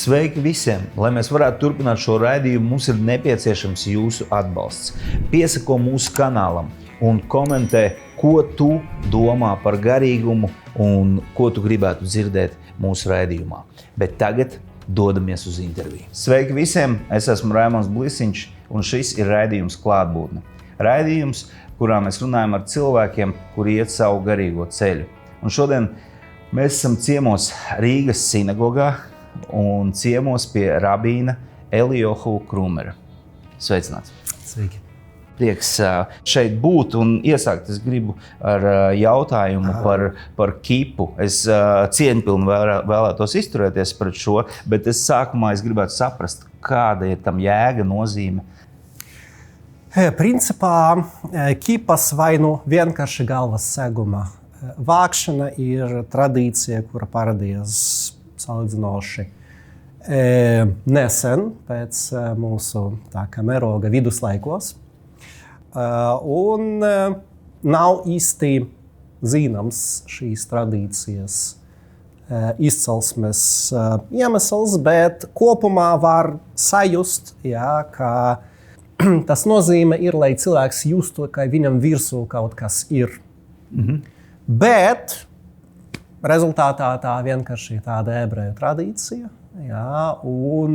Sveiki visiem! Lai mēs varētu turpināt šo raidījumu, mums ir nepieciešams jūsu atbalsts. Piesako mūsu kanālam un komentē, ko tu domā par garīgumu un ko tu gribētu dzirdēt mūsu raidījumā. Bet tagad dodamies uz interviju. Sveiki visiem! Es esmu Raimons Blisiņš un šis ir raidījums Klātbūtne. Raidījums, kurā mēs runājam ar cilvēkiem, kuri iet savu garīgo ceļu. Un šodien mēs esam ciemos Rīgas sinagogā un ciemos pie rabīna Elijohu Krumera. Sveicināts! Sveiki! Prieks šeit būt un iesākt es gribu ar jautājumu par kipu. Es cieņpilni vēlētos izturēties pret šo, bet sākumā es gribētu saprast, kāda ir tam jēga, nozīme. Principā kipas vai nu vienkārši galvas seguma vākšana ir tradīcija, kura parādījās salīdzinoši nesen pēc mūsu mēroga viduslaikos. Un nav īsti zināms šīs tradīcijas izcelsmes iemesls, bet kopumā var sajust, ka tas nozīme ir, lai cilvēks justu, ka viņam virsū kaut kas ir. Mm-hmm. Bet rezultātā tā vienkārši ir tāda ebreju tradīcija. Un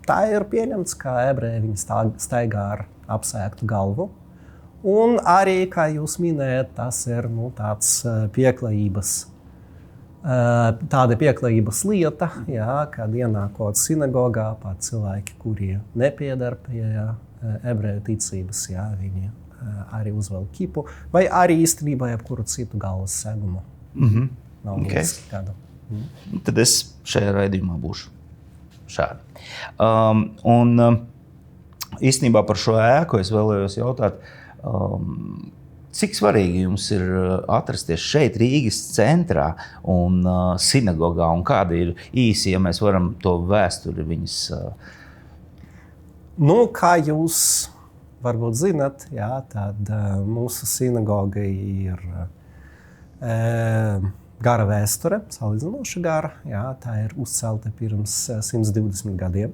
tā ir pieņemts, ka ebreji viņi staigā ar apsēgtu galvu. Un arī, kā jūs minējat, tas ir tāds tāda pieklājības lieta, kad ienākot sinagogā pat cilvēki, kuri nepiedar pie ebreju ticības, viņi arī uzvelk kipu, vai arī īstenībā jebkuru citu galvas segumu. Mm-hmm. Nav kādu. Tad es šajā raidījumā būšu šādi. Īstenībā par šo ēku es vēlējos jautāt, cik svarīgi jums ir atrasties šeit Rīgas centrā un sinagogā, un kāda ir īsi, ja mēs varam to vēsturi viņas... Kā jūs varbūt zināt, tad mūsu sinagoga ir gara vēsture, salīdzinoši gara. Tā ir uzcelta pirms 120 gadiem,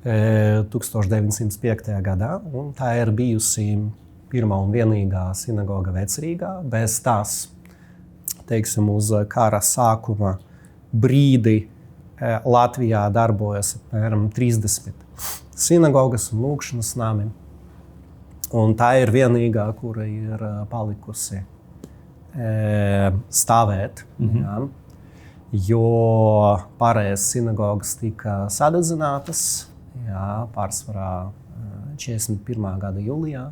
1905. gadā, un tā ir bijusi pirmā un vienīgā sinagoga Vecrīgā. Bez tās, teiksim, uz kara sākuma brīdi Latvijā darbojas apmēram 30 sinagogas un lūkšanas nami. Un tā ir vienīgā, kura ir palikusi stāvēt. Mm-hmm. Jo pārējās sinagogas tika sadedzinātas pārsvarā 41. gada jūlijā.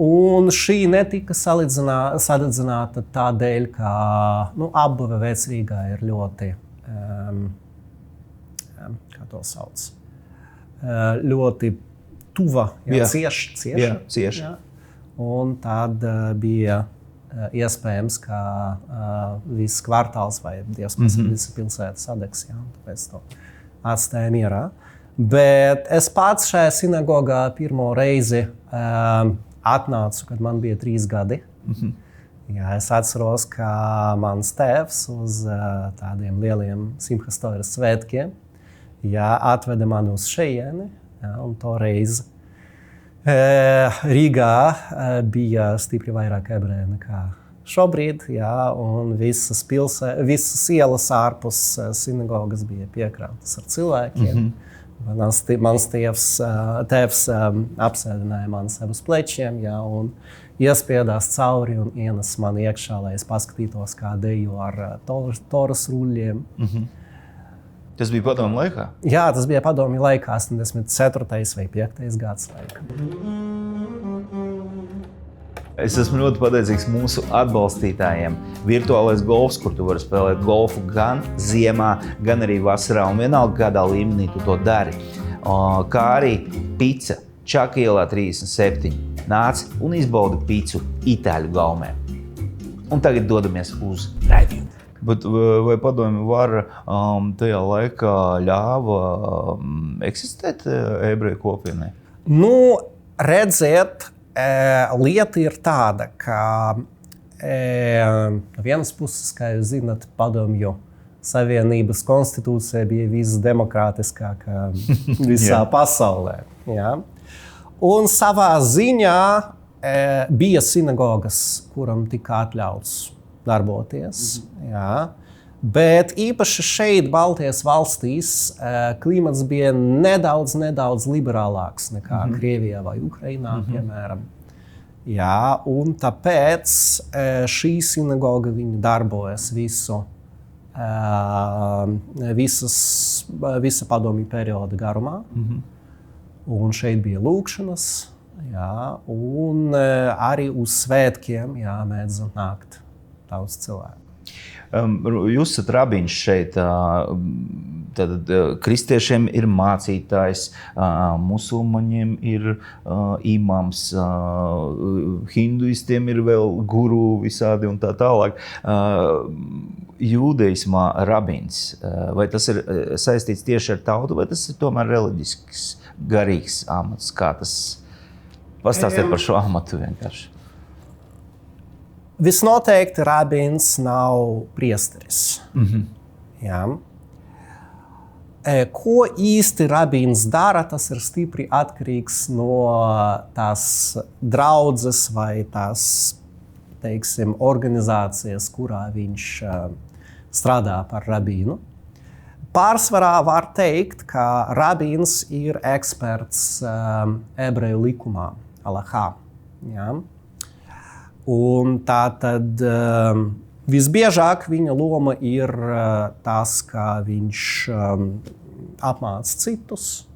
Un šī netika sadedzināta tādēļ, ka apbūve Vecrīgā ir ļoti, kā to sauc, ļoti tuva, cieša. Un tad bija iespējams, ka viss kvartāls vai visa pilsēta sadegs, tāpēc to atstāja mierā. Bet es pats šajā sinagogā pirmo reizi atnācu, kad man bija 3 gadi. Mm-hmm. Es atceros, ka mans tēvs uz tādiem lieliem Simhas Toras svētkiem atveda mani uz šejieni, un toreiz Rīgā bija stipri vairāk ebreju nekā šobrīd, un visas ielas ārpus sinagogas bija piekrautas ar cilvēkiem. Mm-hmm. Mans tēvs apsēdināja mani sev uz plečiem, un iespiedās cauri un ienes mani iekšā, lai es paskatītos, kā dejo ar toras ruļļiem. Mm-hmm. Tas bija padomju laikā? Jā, tas bija padomju laikā, 84. vai 5. gads laika. Es esmu ļoti pateicīgs mūsu atbalstītājiem. Virtuālais golfs, kur tu vari spēlēt golfu gan ziemā, gan arī vasarā, un vienalga kādā līmenī tu to dari. Kā arī pica Čaka ielā 37. Nāc un izbaudi picu Itāļu gaumē. Un tagad dodamies uz raidījumu. Bet vai padomju vara tajā laikā ļāva eksistēt ebreju kopienai? Redziet, lieta ir tāda, ka no vienas puses, kā jūs zināt, Padomju Savienības konstitūcija bija visdemokrātiskākā visā pasaulē. Ja? Un savā ziņā bija sinagogas, kuram tika atļauts darboties. Ja? Bet īpaši šeit, Baltijas valstīs, klimats bija nedaudz liberālāks nekā Krievijā vai Ukrainā, piemēram. Jā, un tāpēc šī sinagoga darbojas visa padomju perioda garumā. Un šeit bija lūkšanas, jā, un arī uz svētkiem mēdz nākt daudz cilvēku. Jūs esat rabīns šeit, tad kristiešiem ir mācītājs, musulmaņiem ir imams, hinduistiem ir vēl guru visādi un tā tālāk. Jūdeismā rabīns, vai tas ir saistīts tieši ar tautu, vai tas ir tomēr reliģisks, garīgs amats? Kā tas? Pastāstiet par šo amatu vienkārši. Visnoteikti rabīns nav priesteris. Jā. Ko īsti rabīns dara, tas ir stipri atkarīgs no tās draudzes vai tās, teiksim, organizācijas, kurā viņš strādā par rabīnu. Pārsvarā var teikt, ka rabīns ir eksperts ebreju likumā, alahā. Jā. Un tātad visbiežāk viņa loma ir tas, ka viņš apmāca citus,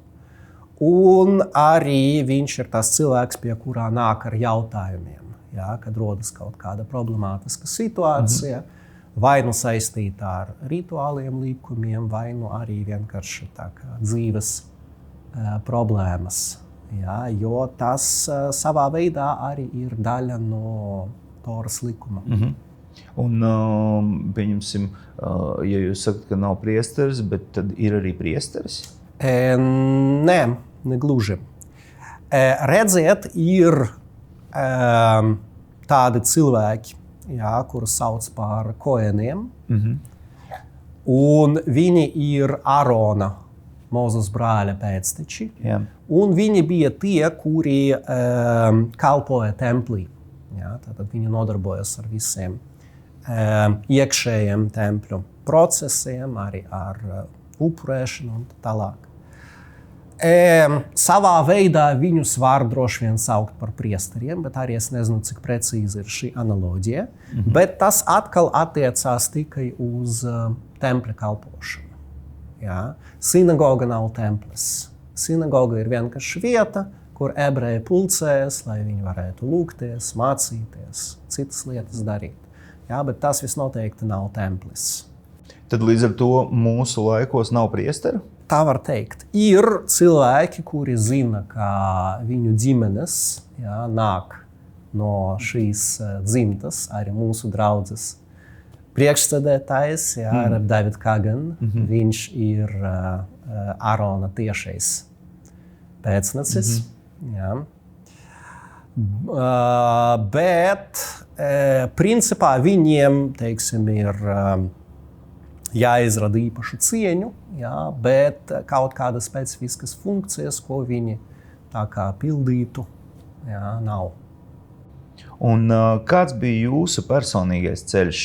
un arī viņš ir tas cilvēks, pie kurā nāk ar jautājumiem, jā, kad rodas kaut kāda problemātiska situācija, vai nu saistīta ar rituāliem likumiem, vai nu arī vienkārši tā kā dzīves problēmas. Jā, jo tas savā veidā arī ir daļa no Toras likuma. Un, pieņemsim, ja jūs sakat, ka nav priesteris, bet tad ir arī priesteris? Nē, negluži. Redziet, ir tādi cilvēki, jā, kurus sauc par koeniem, un viņi ir Ārona, Mūzes brāļa pēcteči. Jā. Un viņi bija tie, kuri kalpoja templī. Jā, tātad viņi nodarbojas ar visiem iekšējiem tempļu procesiem, arī ar upurēšanu un tālāk. Savā veidā viņus var droši vien saukt par priesteriem, bet arī es nezinu, cik precīzi ir šī analoģija. Bet tas atkal attiecās tikai uz tempļa kalpošanu. Jā. Sinagoga nav templis. Sinagoga ir vienkārši vieta, kur ebreji pulcējas, lai viņi varētu lūgties, mācīties, citas lietas darīt. Jā, bet tas visnoteikti nav templis. Tad līdz ar to mūsu laikos nav priesteru? Tā var teikt. Ir cilvēki, kuri zina, ka viņu ģimenes nāk no šīs dzimtas, arī mūsu draudzes priekšsēdētājs, Reb David Kagan. Viņš ir Ārona tiešais pēcnecis. Jā. Bet principā viņiem, teiksim, ir jāizrada īpašu cieņu, bet kaut kādas specifiskas funkcijas, ko viņi tā kā pildītu, nav. Un kāds bija jūsu personīgais ceļš?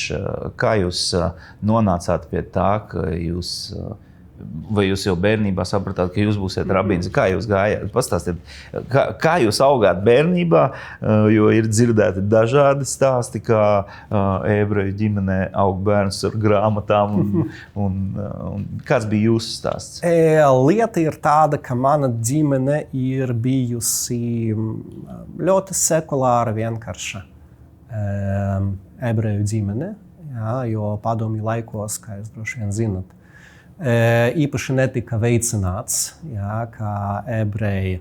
Kā jūs nonācāt pie tā, ka vai jūs jau bērnībā sapratāt, ka jūs būsiet rabīns? Kā jūs gājāt? Pastāstiet, kā jūs augāt bērnībā, jo ir dzirdēti dažādi stāsti, kā ebreju ģimenē aug bērns ar grāmatām. Un kāds bija jūsu stāsts? Lieta ir tāda, ka mana ģimene ir bijusi ļoti sekulāra, vienkārša ebreju ģimene, jo padomju laikos, kā jūs droši vien zinat, īpaši netika veicināts, kā ebreji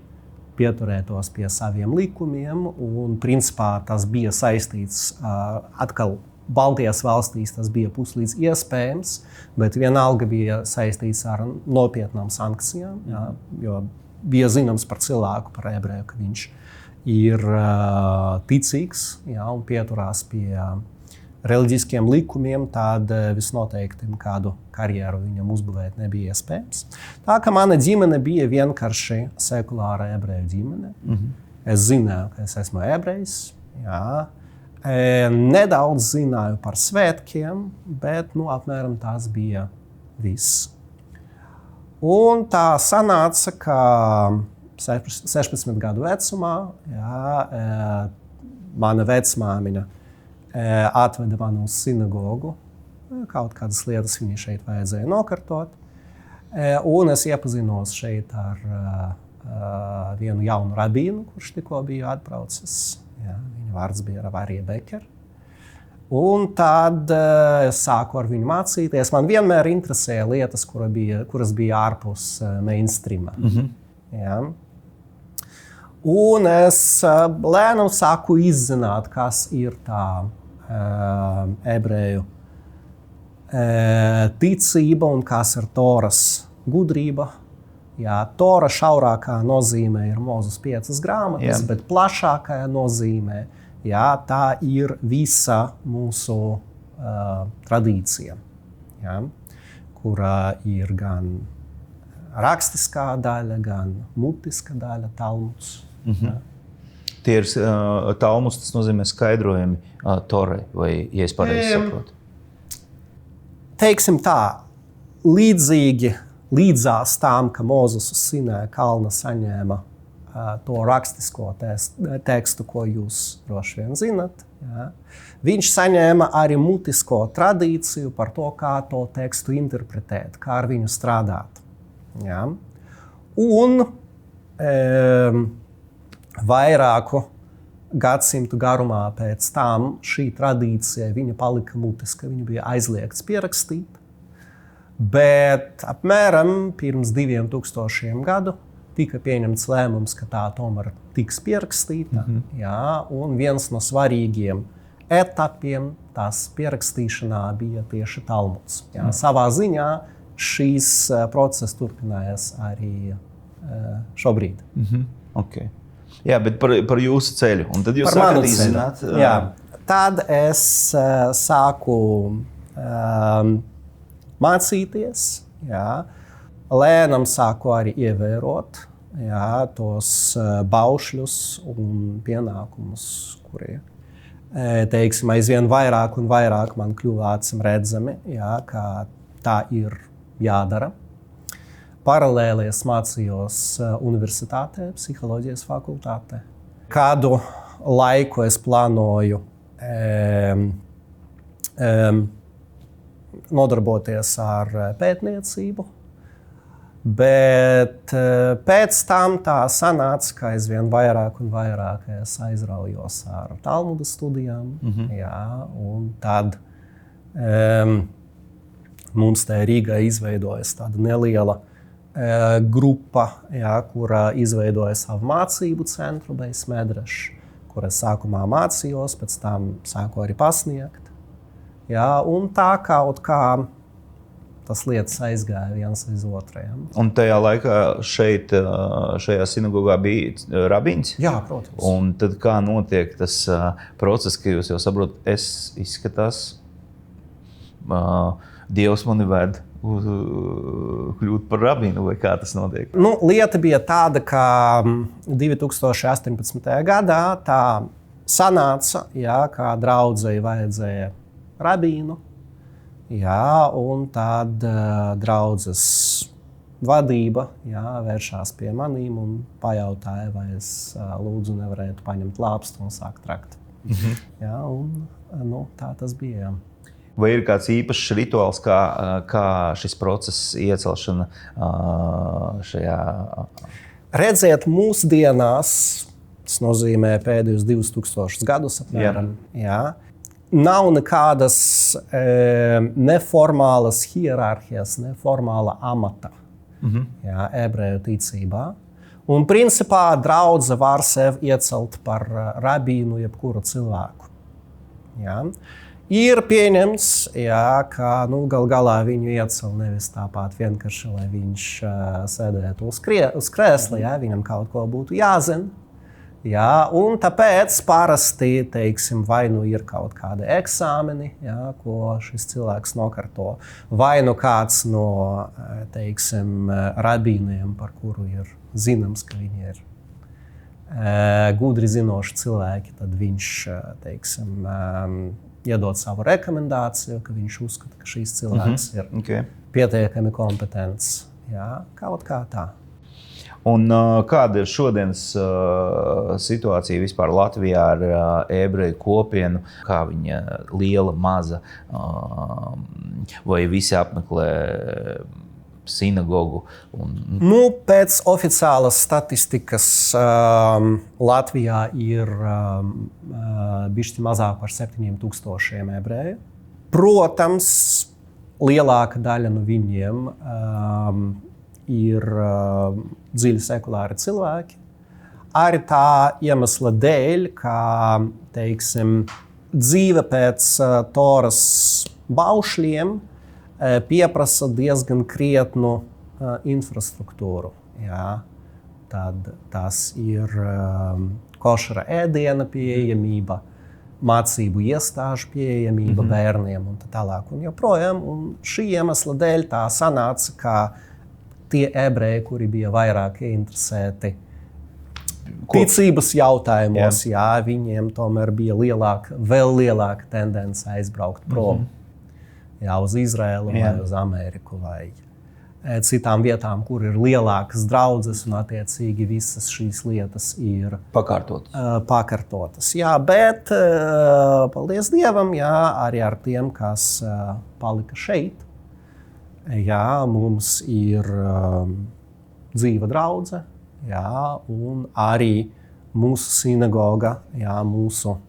pieturētos pie saviem likumiem, un principā tas bija saistīts atkal Baltijas valstīs, tas bija puslīdz iespējams, bet vienalga bija saistīts ar nopietnām sankcijām, jo bija zināms par cilvēku, par ebreju, ka viņš ir ticīgs, un pieturās pie reliģiskiem likumiem, tad visnoteikti kādu karjeru viņam uzbūvēt nebija iespējams. Tā ka mana ģimene bija vienkārši sekulāra ebreju ģimene. Es zināju, ka es esmu ebrejs. Jā. Nedaudz zināju par svētkiem, bet apmēram tas bija viss. Un tā sanāca, ka 16 gadu vecumā mana vecmāmiņa atveda mani uz sinagogu. Kaut kādas lietas viņai šeit vajadzēja nokārtot. Un es iepazinos šeit ar vienu jaunu rabīnu, kurš tikko bija atbraucis. Viņa vārds bija Ravārija Beker. Un tad es sāku ar viņu mācīties. Man vienmēr interesēja lietas, kuras bija ārpus mainstreama. Ja. Un es lēnām sāku izzināt, kas ir tā ebreju ticība un kas ir Toras gudrība. Jā, Tora šaurākā nozīmē ir Mūzes 5 grāmatas, bet plašākā nozīmē tā ir visa mūsu tradīcija, kurā ir gan rakstiskā daļa, gan mutiskā daļa, Talmuds. Tie ir Talmuds, tas nozīmē skaidrojumi Torai, vai, ja es pareizi saprotu? Teiksim tā, līdzās tām, ka Mūzes uz Sinaja kalna saņēma to rakstisko tekstu, ko jūs droši vien zinat. Ja. Viņš saņēma arī mutisko tradīciju par to, kā to tekstu interpretēt, kā ar viņu strādāt. Ja. Un vairāku gadsimtu garumā pēc tam šī tradīcija viņa palika mutiska, viņa bija aizliegts pierakstīt. Bet apmēram pirms 2000 gadu tika pieņemts lēmums, ka tā tomēr tiks pierakstīta. Jā, un viens no svarīgiem etapiem tās pierakstīšanā bija tieši Talmuds. Jā, savā ziņā šīs process turpinājās arī šobrīd. Okay. Jā, bet par jūsu ceļu. Un tad jūs sākat izzināt. Jā, tad es sāku mācīties. Jā. Lēnām sāku arī ievērot tos baušļus un pienākumus, kuri, teiksim, aizvien vairāk un vairāk man kļuva acīm redzami, ka tā ir jādara. Paralēli es mācījos universitātē, psiholoģijas fakultātē. Kādu laiku es plānoju nodarboties ar pētniecību, bet pēc tam tā sanāca, ka aizvien vairāk un vairāk es aizraujos ar Talmuda studijām. Jā, un tad mums te Rīgā izveidojas tāda neliela grupa, kura izveidoja savu mācību centru Beis Medrash, kur es sākumā mācījos, pēc tam sāku arī pasniegt. Jā, un tā kaut kā tas lietas aizgāja viens aiz otrajam. Un tajā laikā šajā sinagogā bija rabīns? Jā, protams. Un tad kā notiek tas process, ka jūs jau saprotat, es izskatās, Dievs mani ved kļūt par rabīnu, vai kā tas notiek? Lieta bija tāda, ka 2018. gadā tā sanāca, kā draudzei vajadzēja rabīnu. Jā, un tad draudzes vadība vēršās pie manīm un pajautāja, vai es lūdzu nevarētu paņemt lāpstu un sākt rakt. Jā, un tā tas bija. Jā. Vai ir kāds īpašs rituāls, kā šis process iecelšana šajā? Redziet, mūsdienās, tas nozīmē pēdējos 2000 gadus apmēram, nav nekādas neformālas hierarhijas, neformāla amata ebreju ticībā. Un principā draudze var sevi iecelt par rabīnu jebkuru cilvēku. Jā. Ir pieņemts, ka gal galā viņu iecel nevis tāpat vienkārši, lai viņš sēdētu uz krēsla, viņam kaut ko būtu jāzina. Jā, un tāpēc parasti, teiksim, vai nu ir kaut kādi eksāmeni, jā, ko šis cilvēks nokārto, vai nu kāds no, teiksim, rabīniem, par kuru ir zināms, ka viņi ir gudri zinoši cilvēki, tad viņš, teiksim, iedod savu rekomendāciju, ka viņš uzskata, ka šīs cilvēks ir pietiekami kompetents. Jā, kaut kā tā. Un kāda ir šodienas situācija vispār Latvijā ar ebreju kopienu? Kā viņa liela, maza, vai visi apmeklē sinagogu? Pēc oficiālas statistikas Latvijā ir bišķi mazāk par 7,000 ebreju. Protams, lielāka daļa no viņiem ir dziļi sekulāri cilvēki. Arī tā iemesla dēļ, ka, teiksim, dzīve pēc Toras baušļiem pieprasa diezgan krietnu infrastruktūru. Jā. Tad tas ir košera ēdiena pieejamība, mācību iestāžu pieejamība bērniem un tā tālāk un joprojām. Un šī iemesla dēļ tā sanāca, ka tie ebreji, kuri bija vairāk ieinteresēti ticības jautājumos, jā, viņiem tomēr bija vēl lielāka tendence aizbraukt prom. Jā, uz Izraēlu vai uz Ameriku vai citām vietām, kur ir lielākas draudzes un attiecīgi visas šīs lietas ir pakartotas. Jā, bet paldies Dievam, jā, arī ar tiem, kas palika šeit. Jā, mums ir dzīva draudze, jā, un arī mūsu sinagoga, jā, mūsu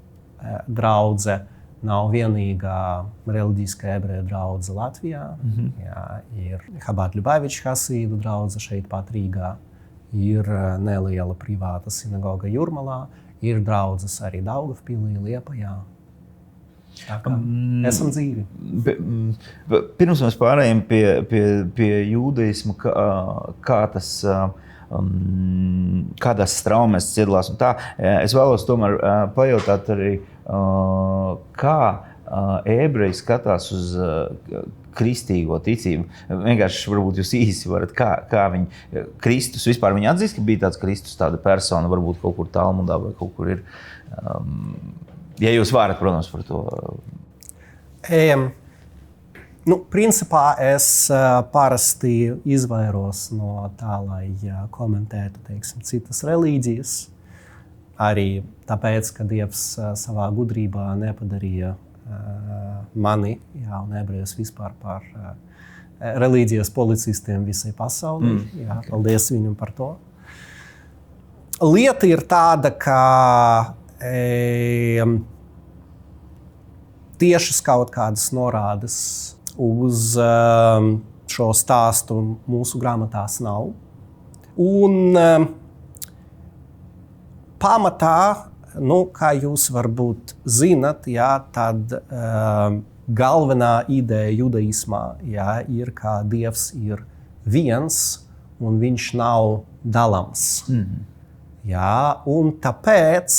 draudze nav vienīgā reliģiskā ebreju draudze Latvijā. Jā, ir Chabad Ļubaviča Hasīdu draudze šeit pat Rīgā, ir neliela privāta sinagoga Jūrmalā, ir draudzes arī Daugavpilī, Liepājā. Esam dzīvi. Pirms mēs pārējām pie jūdaisma, kā tas, kādās straumēs ciedalās un tā, es vēlos tomēr pajautāt arī, kā ebreji skatās uz kristīgo ticību. Vienkārši varbūt jūs īsi varat, kā viņi, Kristus, vispār viņi atzīst, ka bija tāds Kristus, tāda persona, varbūt kaut kur Talmudā vai kaut kur ir. Ja jūs varat, protams, par to. Principā es parasti izvairos no tā, lai komentētu, teiksim, citas reliģijas. Arī tāpēc, ka Dievs savā gudrībā nepadarīja mani, jā, un ebrejus vispār par reliģijas policistiem visai pasaulē. Jā, paldies viņam par to. Lieta ir tāda, ka tiešas kaut kādas norādes uz šo stāstu mūsu grāmatās nav. Un pamatā, kā jūs varbūt zinat, jā, tad galvenā ideja judaismā, jā, ir, ka Dievs ir viens un viņš nav dalams. Jā, un tāpēc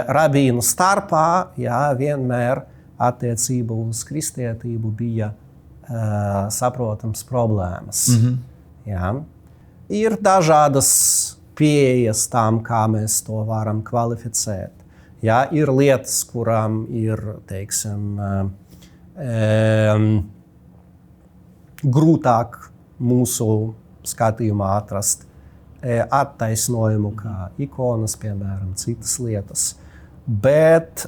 rabīnu starpā, jā, vienmēr attiecība uz kristietību bija saprotams problēmas. Jā. Ir dažādas pieejas tām, kā mēs to varam kvalificēt. Jā, ir lietas, kurām ir, teiksim, grūtāk mūsu skatījumā atrast attaisnojumu, kā ikonas, piemēram, citas lietas. Bet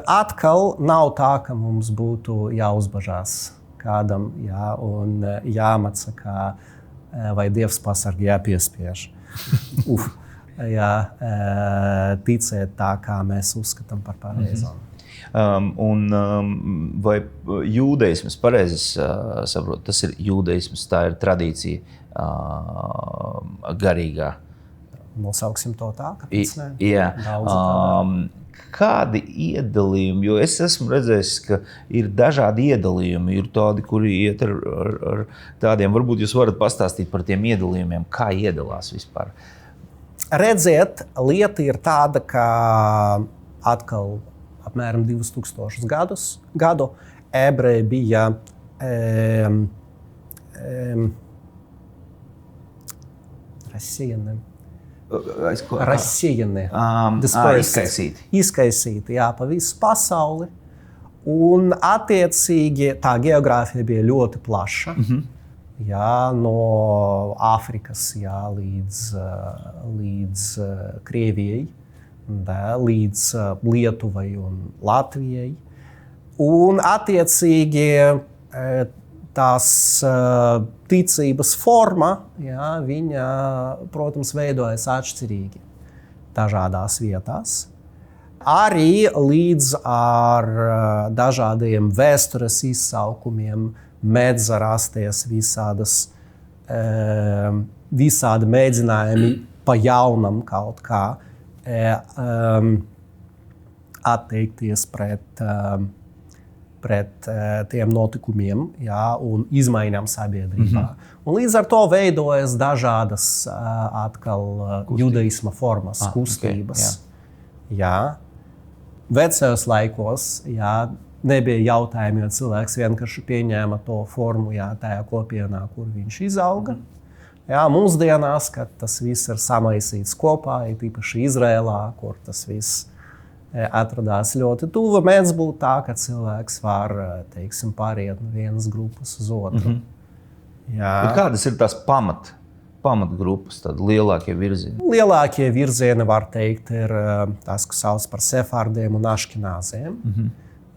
atkal nav tā, ka mums būtu jāuzbažās kādam, jā, un jāmaca, kā vai Dievs pasargi jāpiespiež. Jā, ticēt tā, kā mēs uzskatām par pareizām. Vai jūdaisms, pareizi saprotu, tas ir jūdaisms, tā ir tradīcija garīgā? Nosauksim to tā, kāpēc ne? Jā. Kādi iedalījumi, jo es esmu redzējis, ka ir dažādi iedalījumi, ir tādi, kuri iet ar tādiem, varbūt jūs varat pastāstīt par tiem iedalījumiem, kā iedalās vispār? Redziet, lieta ir tāda, ka atkal apmēram 2000 gadu ebreji bija Rasījani. Izkaisīti, jā, pa visu pasauli. Un attiecīgi tā geogrāfija bija ļoti plaša. Jā, no Āfrikas līdz Krievijai, līdz Lietuvai un Latvijai. Un attiecīgi tās ticības forma, jā, viņa, protams, veidojas atšķirīgi dažādās vietās. Arī līdz ar dažādiem vēstures izsaukumiem mēdz rasties visādi mēģinājumi pa jaunam kaut kā atteikties pret tiem notikumiem, jā, un izmaiņām sabiedrībā. Un līdz ar to veidojas dažādas atkal judaisma formas, kustības. Jā. Vecajos laikos, jā, nebija jautājumi, jo cilvēks vienkārši pieņēma to formu, jā, tajā kopienā, kur viņš izauga. Jā, mūsdienās, kad tas viss ir samaisīts kopā, īpaši Izrēlā, kur tas viss atradās ļoti tuvu, mēdz būt tā, ka cilvēks var, teiksim, pāriet no vienas grupas uz otru. Jā. Bet kādas ir tās pamatgrupas, tādi lielākie virzieni? Lielākie virzieni, var teikt, ir tas, kas sauc par sefardiem un aškenāziem.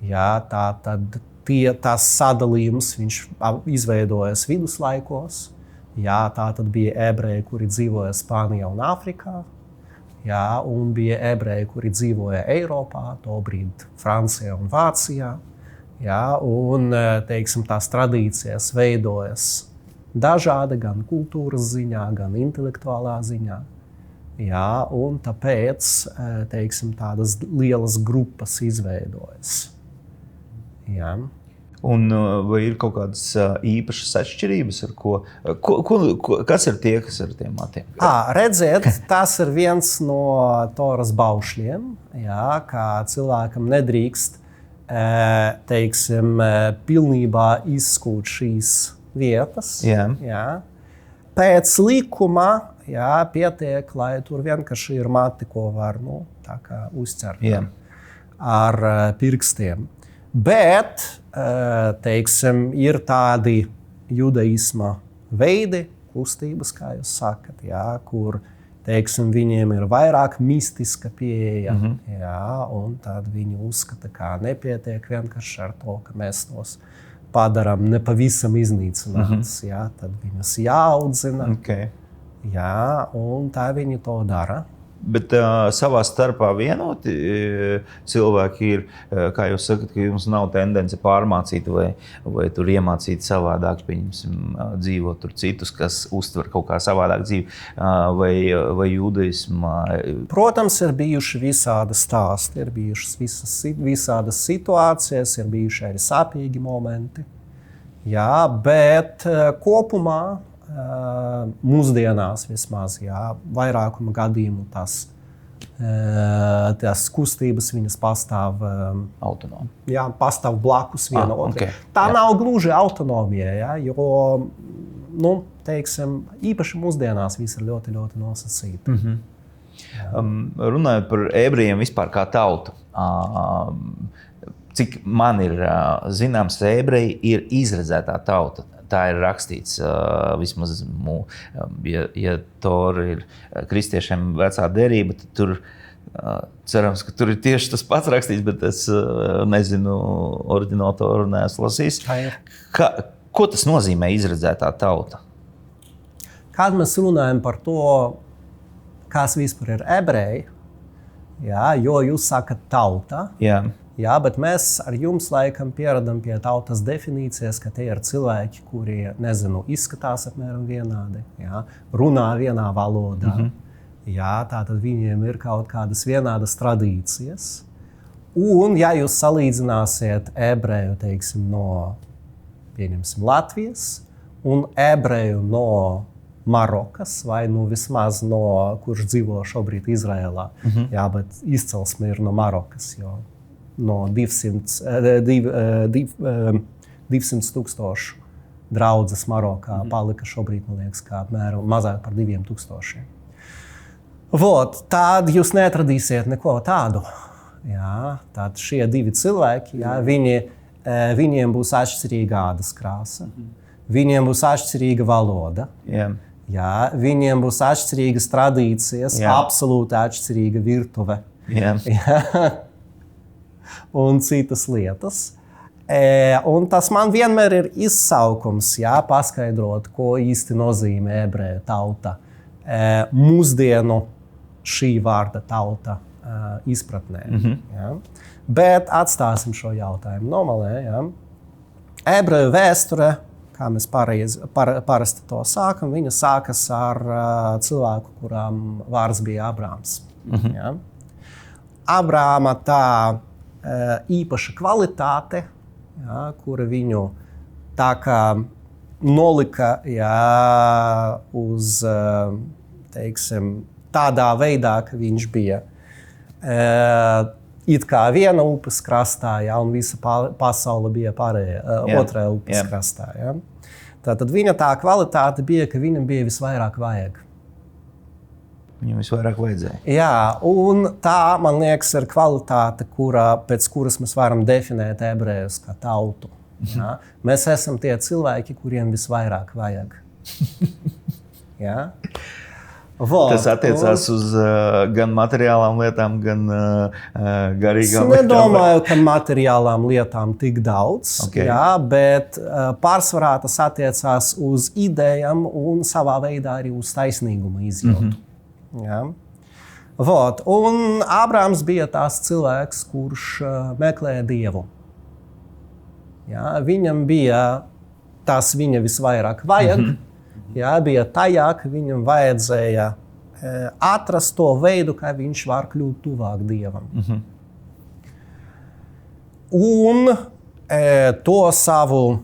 Jā, tās sadalījums, viņš izveidojas viduslaikos. Jā, tā tad bija ebreji, kuri dzīvoja Spānijā un Āfrikā. Jā, un bija ebreji, kuri dzīvoja Eiropā, tobrīd Francijā un Vācijā. Jā, un, teiksim, tās tradīcijas veidojas dažādi gan kultūras ziņā, gan intelektuālā ziņā. Jā, un tāpēc, teiksim, tādas lielas grupas izveidojas. Jā. Un vai ir kaut kādas īpašas atšķirības, kas ir tie, kas ar tiem matiem? Redziet, tas ir viens no Toras baušļiem, jā, kā cilvēkam nedrīkst, teiksim, pilnībā izskūt šīs vietas. Jā. Jā. Pēc likuma, jā, pietiek, lai tur vienkārši ir mati, ko var, tā kā uzcert ar pirkstiem. Bet, teiksim, ir tādi judaisma veidi, kustības, kā jūs sakat, jā, kur, teiksim, viņiem ir vairāk mistiska pieeja, jā, un tad viņi uzskata, kā nepietiek vienkārši ar to, ka mēs tos padaram nepavisam iznīcināts, jā, tad viņus jāaudzina, jā, un tā viņi to dara. Bet savā starpā vienoti cilvēki ir, kā jūs sakat, ka jums nav tendence pārmācīt vai tur iemācīt savādāk, pieņemsim, dzīvot tur citus, kas uztver kaut kā savādāk dzīvi, vai judaismā? Protams, ir bijuši visādi stāsti, ir bijušas visādas situācijas, ir bijuši arī sāpīgi momenti. Jā, bet kopumā mūsdienās vismaz, jā, vairākuma gadījumu tās kustības viņas pastāv autonomi. Jā, pastāv blakus viena otrai. Tā nav gluži autonomija, jā, jo, teiksim, īpaši mūsdienās viss ir ļoti, ļoti nosacīti. Runājot par ebrejiem vispār kā tautu, cik man ir zināms, ebreji ir izredzētā tauta. Tā ir rakstīts, vismaz, ja Tora ir kristiešiem vecā derība, tad tur cerams, ka tur ir tieši tas pats rakstīts, bet es nezinu, oriģinālu Toru neesmu lasījis. Ko tas nozīmē izredzētā tauta? Kad mēs runājam par to, kas vispār ir ebreji, jā, jo jūs sakat tauta, jā, bet mēs ar jums laikam pieradam pie tautas definīcijas, ka tie ir cilvēki, kuri, nezinu, izskatās apmēram vienādi, jā, runā vienā valodā. Jā, tātad viņiem ir kaut kādas vienādas tradīcijas. Un, ja jūs salīdzināsiet ebreju, teiksim, no, pieņemsim, Latvijas un ebreju no Marokas vai vismaz kurš dzīvo šobrīd Izrēlā. Jā, bet izcelsme ir no Marokas, jo no 200,000 draudzes Marokā palika šobrīd, man liekas, kā apmēram mazāk par 2,000. Tad jūs neatradīsiet neko tādu. Jā, tad šie divi cilvēki, jā, viņiem būs atšķirīga ādas krāsa, viņiem būs atšķirīga valoda. Jā, viņiem būs atšķirīgas tradīcijas, absolūti atšķirīga virtuve. Jā. Un citas lietas. Un tas man vienmēr ir izsaukums, paskaidrot, ko īsti nozīmē ebreju tauta. Mūsdienu šī vārda tauta izpratnē. Jā. Bet atstāsim šo jautājumu nomalē. Jā. Ebreju vēsture, kā mēs parasti to sākam, viņa sākas ar cilvēku, kurām vārds bija Abrāms. Ja? Abrāma tā īpaša kvalitāte, ja, kura viņu tā kā nolika uz, teiksim, tādā veidā, ka viņš bija it kā viena upes krastā, ja, un visa pasaule bija otrā upes krastā. Ja. Tātad viņa tā kvalitāte bija, ka viņam bija visvairāk vajag. Viņam visvairāk vajadzēja. Jā, un tā, man liekas, ir kvalitāte, pēc kuras mēs varam definēt ebrejus kā tautu. Ja. Mēs esam tie cilvēki, kuriem visvairāk vajag. Ja. Tas attiecās uz gan materiālām lietām, gan garīgām lietām. Es nedomāju, ka materiālām lietām tik daudz, jā, bet pārsvarā tas attiecās uz idejām un savā veidā arī uz taisnīguma izjūtu. Jā. Un Ābrāms bija tās cilvēks, kurš meklēja Dievu. Jā, viņam bija tas viņa visvairāk vajag. Jā, bija tajā, ka viņam vajadzēja atrast to veidu, kā viņš var kļūt tuvāk Dievam. Un to savu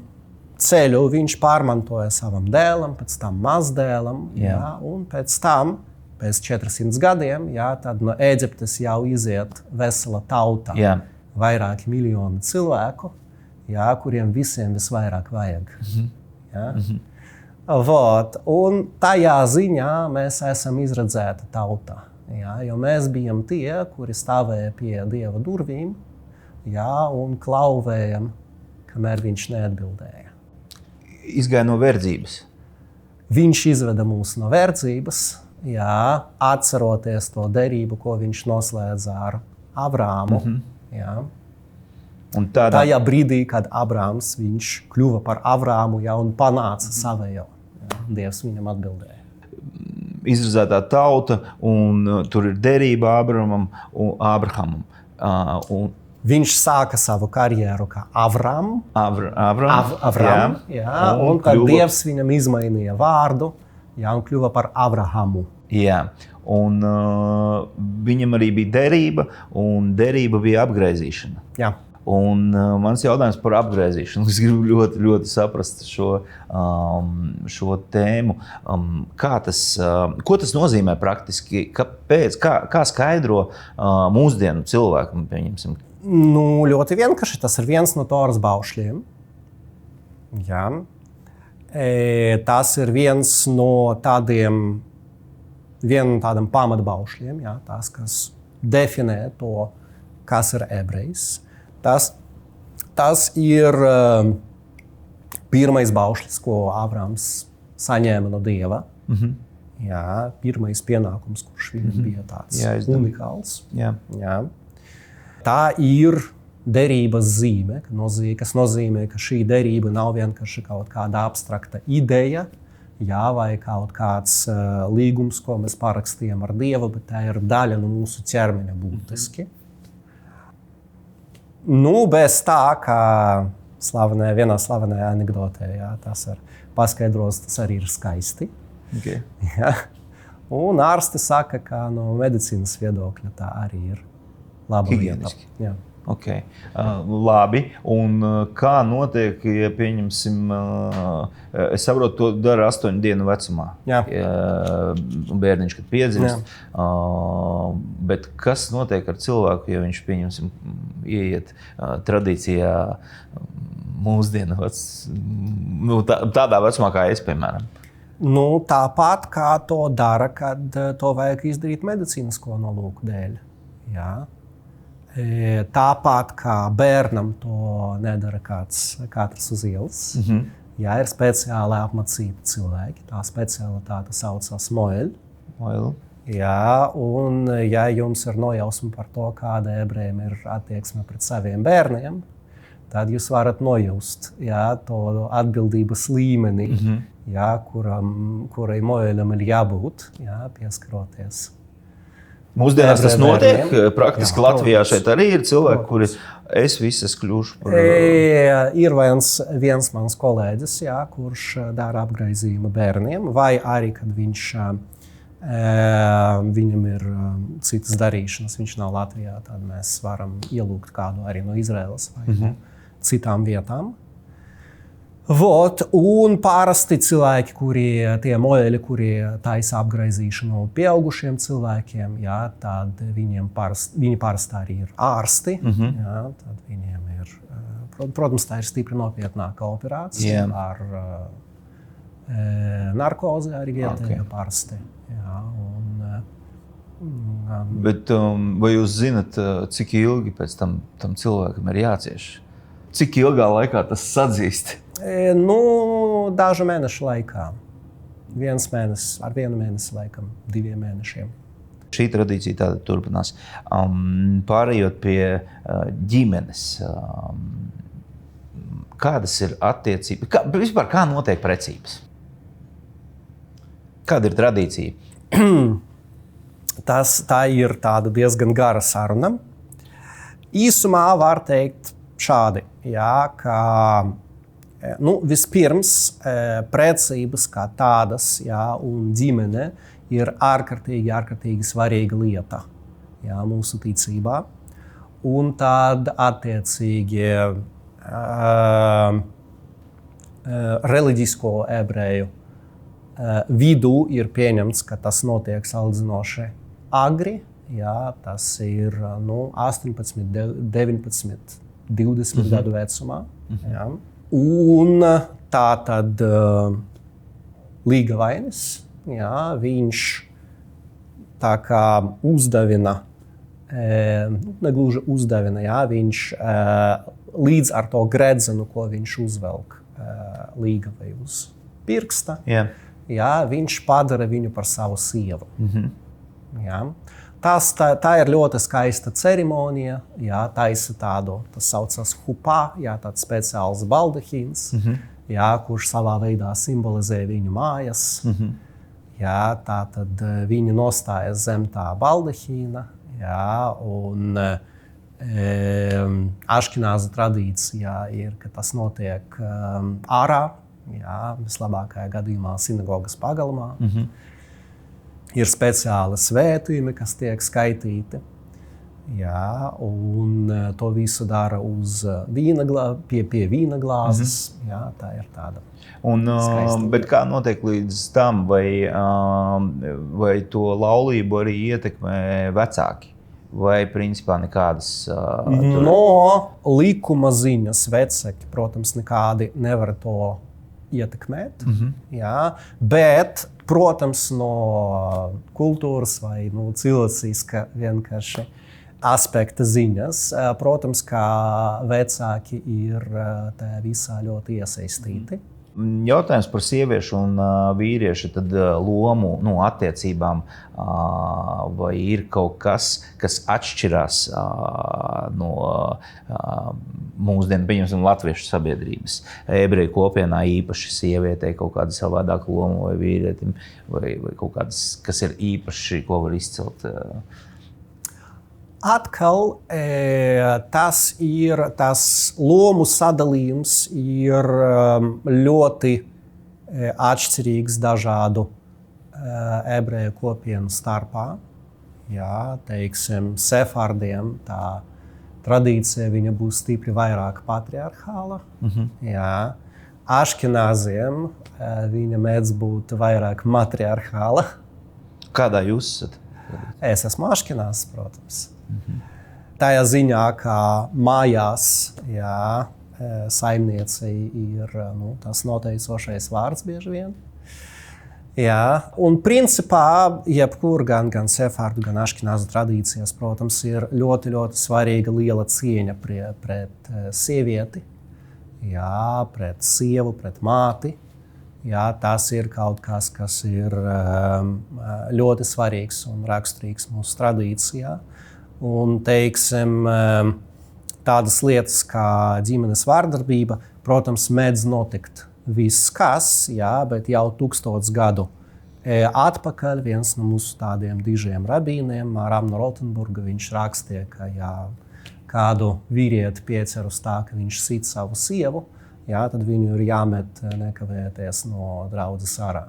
ceļu viņš pārmantoja savam dēlam, pēc tam mazdēlam. Jā, un pēc tam, pēc 400 gadiem, jā, tad no Ēģiptes jau iziet vesela tauta. Jā. Vairāki miljoni cilvēku, jā, kuriem visiem visvairāk vajag. Jā. Un tajā ziņā mēs esam izredzēta tauta. Jā, jo mēs bijām tie, kuri stāvēja pie Dieva durvīm, jā, un klauvējam, kamēr viņš neatbildēja. Izgāja no verdzības. Viņš izveda mūs no verdzības, jā, atceroties to derību, ko viņš noslēdza ar Abrāmu. Jā. Un tajā brīdī, kad Abrāms viņš kļuva par Abrāmu, jā, un panāca savējo. Dievs viņam atbildēja. Izredzētā tauta, un tur ir derība Ābrahamam. Viņš sāka savu karjeru kā Avram. Jā, un tad Dievs viņam izmainīja vārdu, jā, un kļuva par Avrahamu. Jā, un viņam arī bija derība, un derība bija apgraizīšana. Jā. Un mans jautājums par apgraizīšanu. Es gribu ļoti, ļoti saprast šo tēmu. Ko tas nozīmē praktiski? Kāpēc? Kā skaidro mūsdienu cilvēku? Ļoti vienkārši. Tas ir viens no Toras baušļiem. Jā. Tas ir viens no tādiem pamatbaušļiem. Jā. Tas, kas definē to, kas ir ebrejs. Tas ir pirmais baušļis, ko Ābrāms saņēma no Dieva. Jā, pirmais pienākums, kurš viņam bija tāds unikāls. Jā. Jā. Tā ir derības zīme, kas nozīmē, ka šī derība nav vienkārši kaut kāda abstrakta ideja, jā, vai kaut kāds līgums, ko mēs parakstījām ar Dievu, bet tā ir daļa no mūsu ķermeņa būtiski. Bez tā, kā vienā slavenajā anekdotē, jā, tas ir paskaidros, tas arī ir skaisti. Jā. Un ārsti saka, ka no medicīnas viedokļa tā arī ir laba lieta. Jā. Okay. Labi, un kā notiek, ja pieņemsim, es saprotu, to dara 8 dienu vecumā. Jā. Bērniņš, kad piedzimst. Bet kas notiek ar cilvēku, ja viņš, pieņemsim, ieiet tradīcijā mūsdienu tādā vecumā kā es, piemēram? Tāpat kā to dara, kad to vajag izdarīt medicīnisko nolūku dēļ. Jā. Tāpat kā bērnam to nedara katrs uz ielas. Jā, ir speciāli apmācīti cilvēki. Tā specialitāte saucas moeļi. Jā, un ja jums ir nojausma par to, kāda ebrejiem ir attieksme pret saviem bērniem, tad jūs varat nojust to atbildības līmeni, kurai moeļam ir jābūt, pieskaroties. Mūsdienās tas notiek. Praktiski Latvijā šeit arī ir cilvēki, kuri es visas kļūšu par... Ir viens mans kolēģis, kurš dara apgraizījumu bērniem, vai arī, kad viņam ir citas darīšanas, viņš nav Latvijā, tad mēs varam ielūgt kādu arī no Izraēlas vai no citām vietām. Un parasti cilvēki, tie moeļi, kuri taisa apgraizīšanu pieaugušiem cilvēkiem, tad viņi parasti arī ir ārsti. Tad viņiem ir, protams, tā ir stipri nopietnāka operācija ar narkozi arī vietējā parasti. Bet vai jūs zinat, cik ilgi pēc tam cilvēkam ir jācieš? Cik ilgā laikā tas sadzīst? Dažu mēnešu laikā. 1 mēnesis, ar 1 mēnesi laikam, 2 mēnešiem. Šī tradīcija tāda turpinās. Pārējot pie ģimenes, kādas ir attiecības? Vispār kā notiek precības? Kāda ir tradīcija? Tā ir tāda diezgan gara saruna. Īsumā var teikt šādi, ka vispirms precības kā tādas, un ģimene ir ārkārtīgi svarīga lieta mūsu ticībā. Un tad attiecīgi reliģisko ebreju vidū ir pieņemts, ka tas notiek salīdzinoši agri. Tas ir 18, 19, 20 gadu vecumā. Un tā tad līgavainis, viņš tā kā uzdevina, negluži uzdevina, viņš līdz ar to gredzenu, ko viņš uzvelk līgavai uz pirksta, viņš padara viņu par savu sievu. Tā ir ļoti skaista ceremonija, taisa tādu, tas saucas hupā, tāds speciāls baldahīns, kurš savā veidā simbolizē viņu mājas. Tā tad viņi nostājas zem tā baldahīna, un aškenāza tradīcija ir, ka tas notiek ārā, vislabākajā gadījumā sinagogas pagalmā. Ir speciāli svētījumi, kas tiek skaitīti. Un to visu dara uz pie vīna glāzes. Tā ir tāda. Bet kā notiek līdz tam, vai to laulību arī ietekmē vecāki? Vai principā nekādas? No likuma ziņas vecāki, protams, nekādi nevar to ietekmēt. Bet protams, no kultūras vai cilvēciska vienkārši aspekta ziņas, protams, kā vecāki ir tajā visā ļoti iesaistīti. Jautājums par sieviešu un vīriešu lomu attiecībām, vai ir kaut kas atšķirās no mūsdienu, pieņemsim, latviešu sabiedrības. Ebreju kopienā īpaši sievietei kaut kāda savādāka loma vai vīrietim, vai kaut kādas, kas ir īpaši, ko var izcelt? Atkal tas lomu sadalījums ir ļoti atšķirīgs dažādu ebreju kopienu starpā. Teiksim, sefardiem tā tradīcija viņa būs stipri vairāk patriarchāla. Jā. Aškenāziem viņa mēdz būt vairāk matriarchāla. Kādā jūs esat? Es esmu aškenāzs, protams. Tajā ziņā, ka mājās, jā, saimniece ir tas noteicošais vārds bieži vien. Jā, un principā jebkur gan sefārdu, gan aškenāzu tradīcijās, protams, ir ļoti, ļoti svarīga liela cieņa pret sievieti, jā, pret sievu, pret māti. Jā, tas ir kaut kas, kas ir ļoti svarīgs un raksturīgs mūsu tradīcijā. Un, teiksim, tādas lietas kā ģimenes vārdarbība, protams, mēdz notikt viss kas, jā, bet jau 1000 gadu atpakaļ viens no mūsu tādiem dižiem rabīniem, Ram no Rotenburga, viņš rakstīja, ka jā, kādu vīrieti piecer uz tā, ka viņš sit savu sievu, jā, tad viņu ir jāmet nekavēties no draudzes ārā.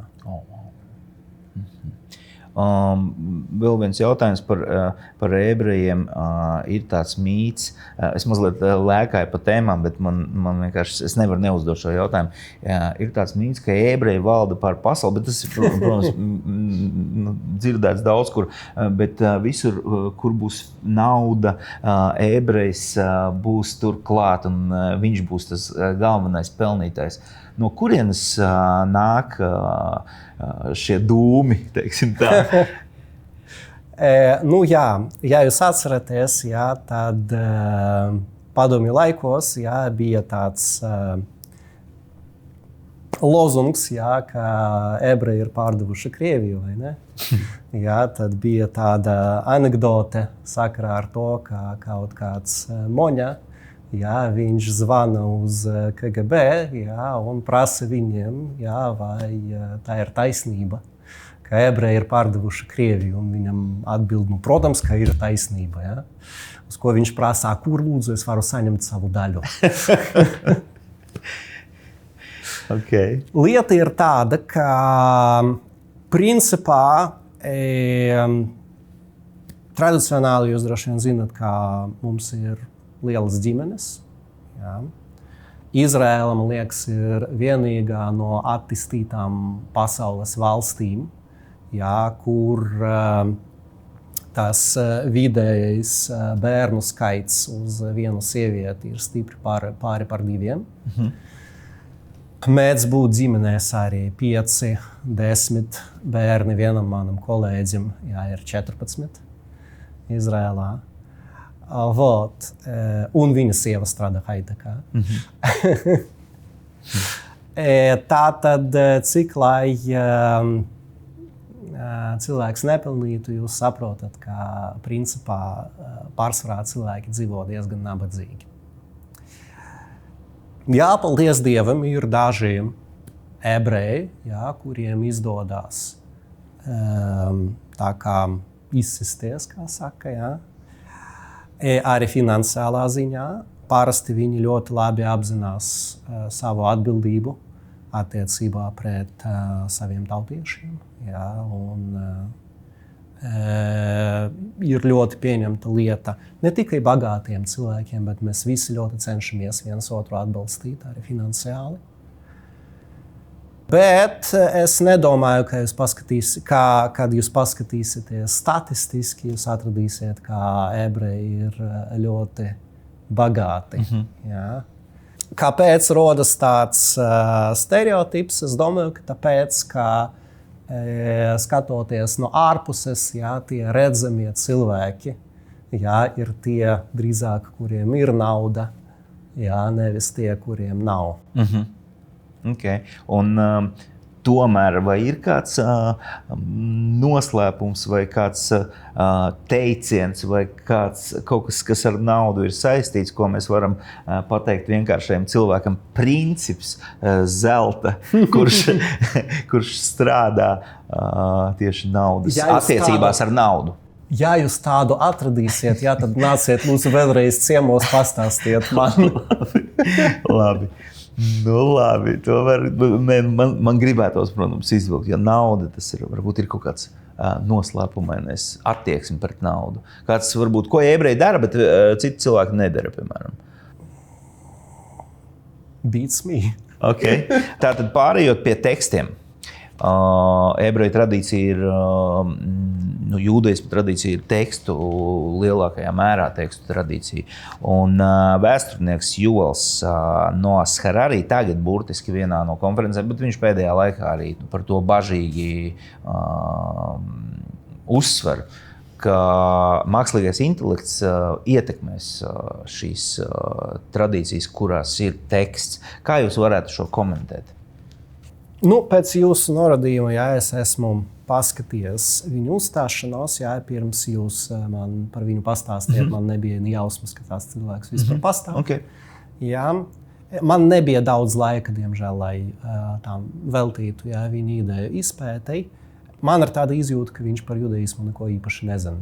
Vēl viens jautājums par ebrejiem. Ir tāds mīts, es mazliet lēkāju pa tēmām, bet man vienkārši, es nevaru neuzdot šo jautājumu. Ir tāds mīts, ka ebreji valda pār pasauli, bet tas ir, protams, dzirdēts daudz kur, bet visur, kur būs nauda, ebrejs būs tur klāt un viņš būs tas galvenais pelnītājs. No kurienes nāk šie dūmi, teiksim tā? Jā, ja jūs atceraties, jā, tad padomju laikos jā, bija tāds lozungs, jā, ka ebreji ir pārdevuši Krieviju, vai ne? Jā, tad bija tāda anekdote sakarā ar to, ka kaut kāds moņa, jā, viņš zvana uz KGB, jā, un prasa viņiem, jā, vai tā ir taisnība, ka ebreji ir pārdevuši Krieviju, un viņam atbild, protams, ka ir taisnība, jā. Uz ko viņš prasā, kur lūdzu es varu saņemt savu daļu. Okay. Lieta ir tāda, ka principā tradicionāli jūs droši vien zināt, ka mums ir lielas ģimenes. Jā. Izraēla, man liekas, ir vienīgā no attīstītām pasaules valstīm, jā, kur tas vidējais bērnu skaits uz vienu sievieti ir stipri pāri par 2. Mēdz būt ģimenēs arī 5, 10 bērni. Vienam manam kolēģim jā, ir 14 Izraēlā. Un viņa sieva strādā Haidakā. Tātad, cik lai cilvēks nepelnītu, jūs saprotat, ka principā pārsvarā cilvēki dzīvo diezgan nabadzīgi. Jā, paldies Dievam, ir daži ebreji, jā, kuriem izdodas tā kā izsisties, kā saka, jā. Arī finansiālā ziņā. Parasti viņi ļoti labi apzinās savu atbildību attiecībā pret saviem tautiešiem. Jā, un ir ļoti pieņemta lieta ne tikai bagātiem cilvēkiem, bet mēs visi ļoti cenšamies viens otru atbalstīt arī finansiāli. Bet es nedomāju, ka kad jūs paskatīsieties statistiski, jūs atradīsiet, ka ebreji ir ļoti bagāti. Jā. Kāpēc rodas tāds stereotips? Es domāju, ka tāpēc, ka skatoties no ārpuses, jā, tie redzamie cilvēki, jā, ir tie drīzāk, kuriem ir nauda, jā, nevis tie, kuriem nav. Okay. Un tomēr vai ir kāds noslēpums vai kāds teiciens vai kaut kas, kas ar naudu ir saistīts, ko mēs varam pateikt vienkāršajam cilvēkam, princips zelta, kurš strādā tieši naudas attiecībās ar naudu? Ja jūs tādu atradīsiet, jā, tad nāciet mūsu vēlreiz ciemos, pastāstiet man. Labi. Labi, to man gribētos, protams, izvilkt. Ja nauda, tas ir, varbūt ir kaut kāds noslēpumainais attieksmi pret naudu. Kāds varbūt, ko ebreji dara, bet citi cilvēki nedara, piemēram. Beats me. Okay. Tātad pārējot pie tekstiem. Ebreju tradīcija ir, jūdaismu tradīcija ir tekstu, lielākajā mērā tekstu tradīcija. Un vēsturnieks Juvals Noahs Harari tagad burtiski vienā no konferencēm, bet viņš pēdējā laikā arī par to bažīgi uzsver, ka mākslīgais intelekts ietekmēs šīs tradīcijas, kurās ir teksts. Kā jūs varētu šo komentēt? Pēc jūsu norādījuma, es esmu paskatījies viņu uzstāšanos, pirms jūs man par viņu pastāstījāt, man nebija jausmas, ka tās cilvēks vispār pastāv. Okay. Man nebija daudz laika, diemžēl, lai tam veltītu viņa ideju izpētei. Man ir tāda izjūta, ka viņš par judaismu neko īpaši nezina.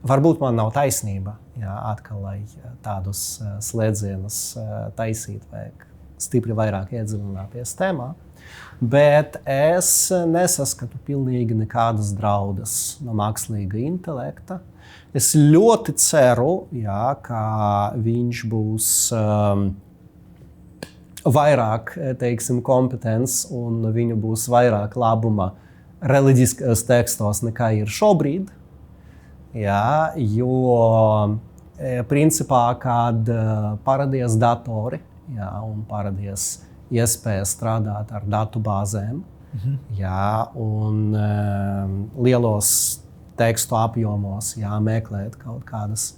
Varbūt man nav taisnība, atkal, lai tādus slēdzienus taisīt vajag stipri vairāk iedziļināties tēmā, bet es nesaskatu pilnīgi nekādas draudas no mākslīga intelekta. Es ļoti ceru, ka viņš būs vairāk, kompetents un viņu būs vairāk labuma reliģiskajos tekstos nekā ir šobrīd. Jo principā, kad paradies datori, un paradies iespēja strādāt ar datu bāzēm, un lielos tekstu apjomos, meklēt kaut kādas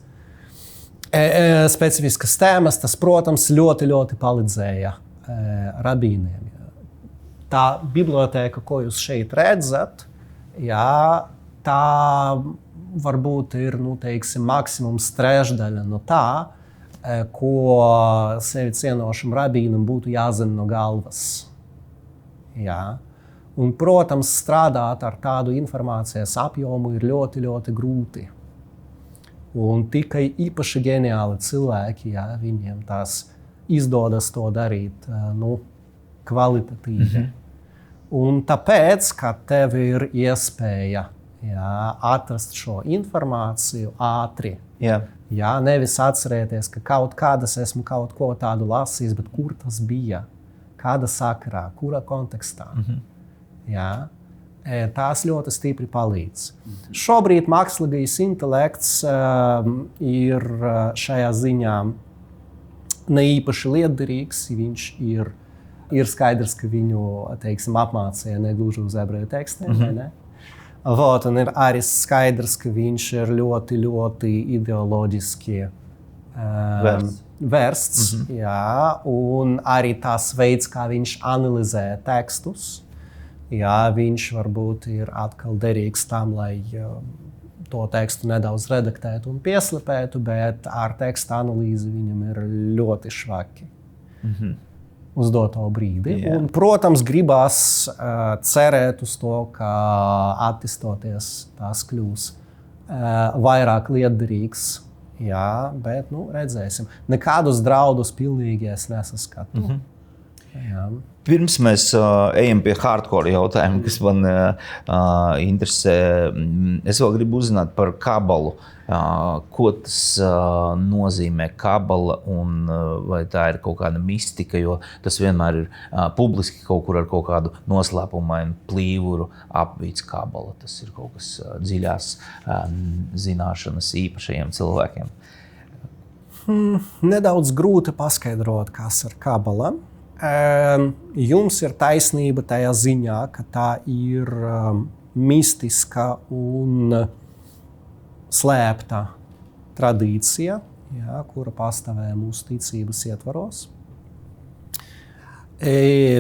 specifiskas tēmas, tas, protams, ļoti, ļoti palīdzēja rabīniem. Tā bibliotēka, ko jūs šeit redzat, tā varbūt ir, maksimums trešdaļa no tā, ko sevi cienošam rabīnam būtu jāzina no galvas. Un, protams, strādāt ar tādu informācijas apjomu ir ļoti, ļoti grūti. Un tikai īpaši ģeniāli cilvēki, viņiem tās izdodas to darīt kvalitatīvi. Un tāpēc, ka tev ir iespēja atrast šo informāciju ātri, nevis atcerēties, ka kaut kādas esmu kaut ko tādu lasījis, bet kur tas bija, kāda sakarā, kura kontekstā. Tās ļoti stipri palīdz. Šobrīd mākslīgais intelekts ir šajā ziņā ne īpaši lietderīgs. Viņš ir skaidrs, ka viņu, apmācīja negluži uz ebreju tekstiem, un ir arī skaidrs, ka viņš ir ļoti, ļoti ideoloģiski vērsts. Un arī tās veids, kā viņš analizē tekstus, viņš varbūt ir atkal derīgs tam, lai to tekstu nedaudz redaktētu un pieslipētu, bet ar teksta analīzi viņam ir ļoti švaki. Uz doto brīdi. Un, protams, gribas cerēt uz to, ka attīstoties tās kļūs vairāk lietderīgs. Bet redzēsim. Nekādus draudus pilnīgi es nesaskatu. Pirms mēs ejam pie hardcore jautājumu, kas man interesē, es vēl gribu uzzināt par kabalu. Ko tas nozīmē kabala un vai tā ir kaut kāda mistika, jo tas vienmēr ir publiski kaut kur ar kaut kādu noslēpumainu plīvuru apvīts kabala. Tas ir kaut kas dziļās zināšanas īpašajiem cilvēkiem. Nedaudz grūti paskaidrot, kas ir kabala. Jums ir taisnība tajā ziņā, ka tā ir mistiska un slēpta tradīcija, kura pastāvēja mūsu ticības ietvaros.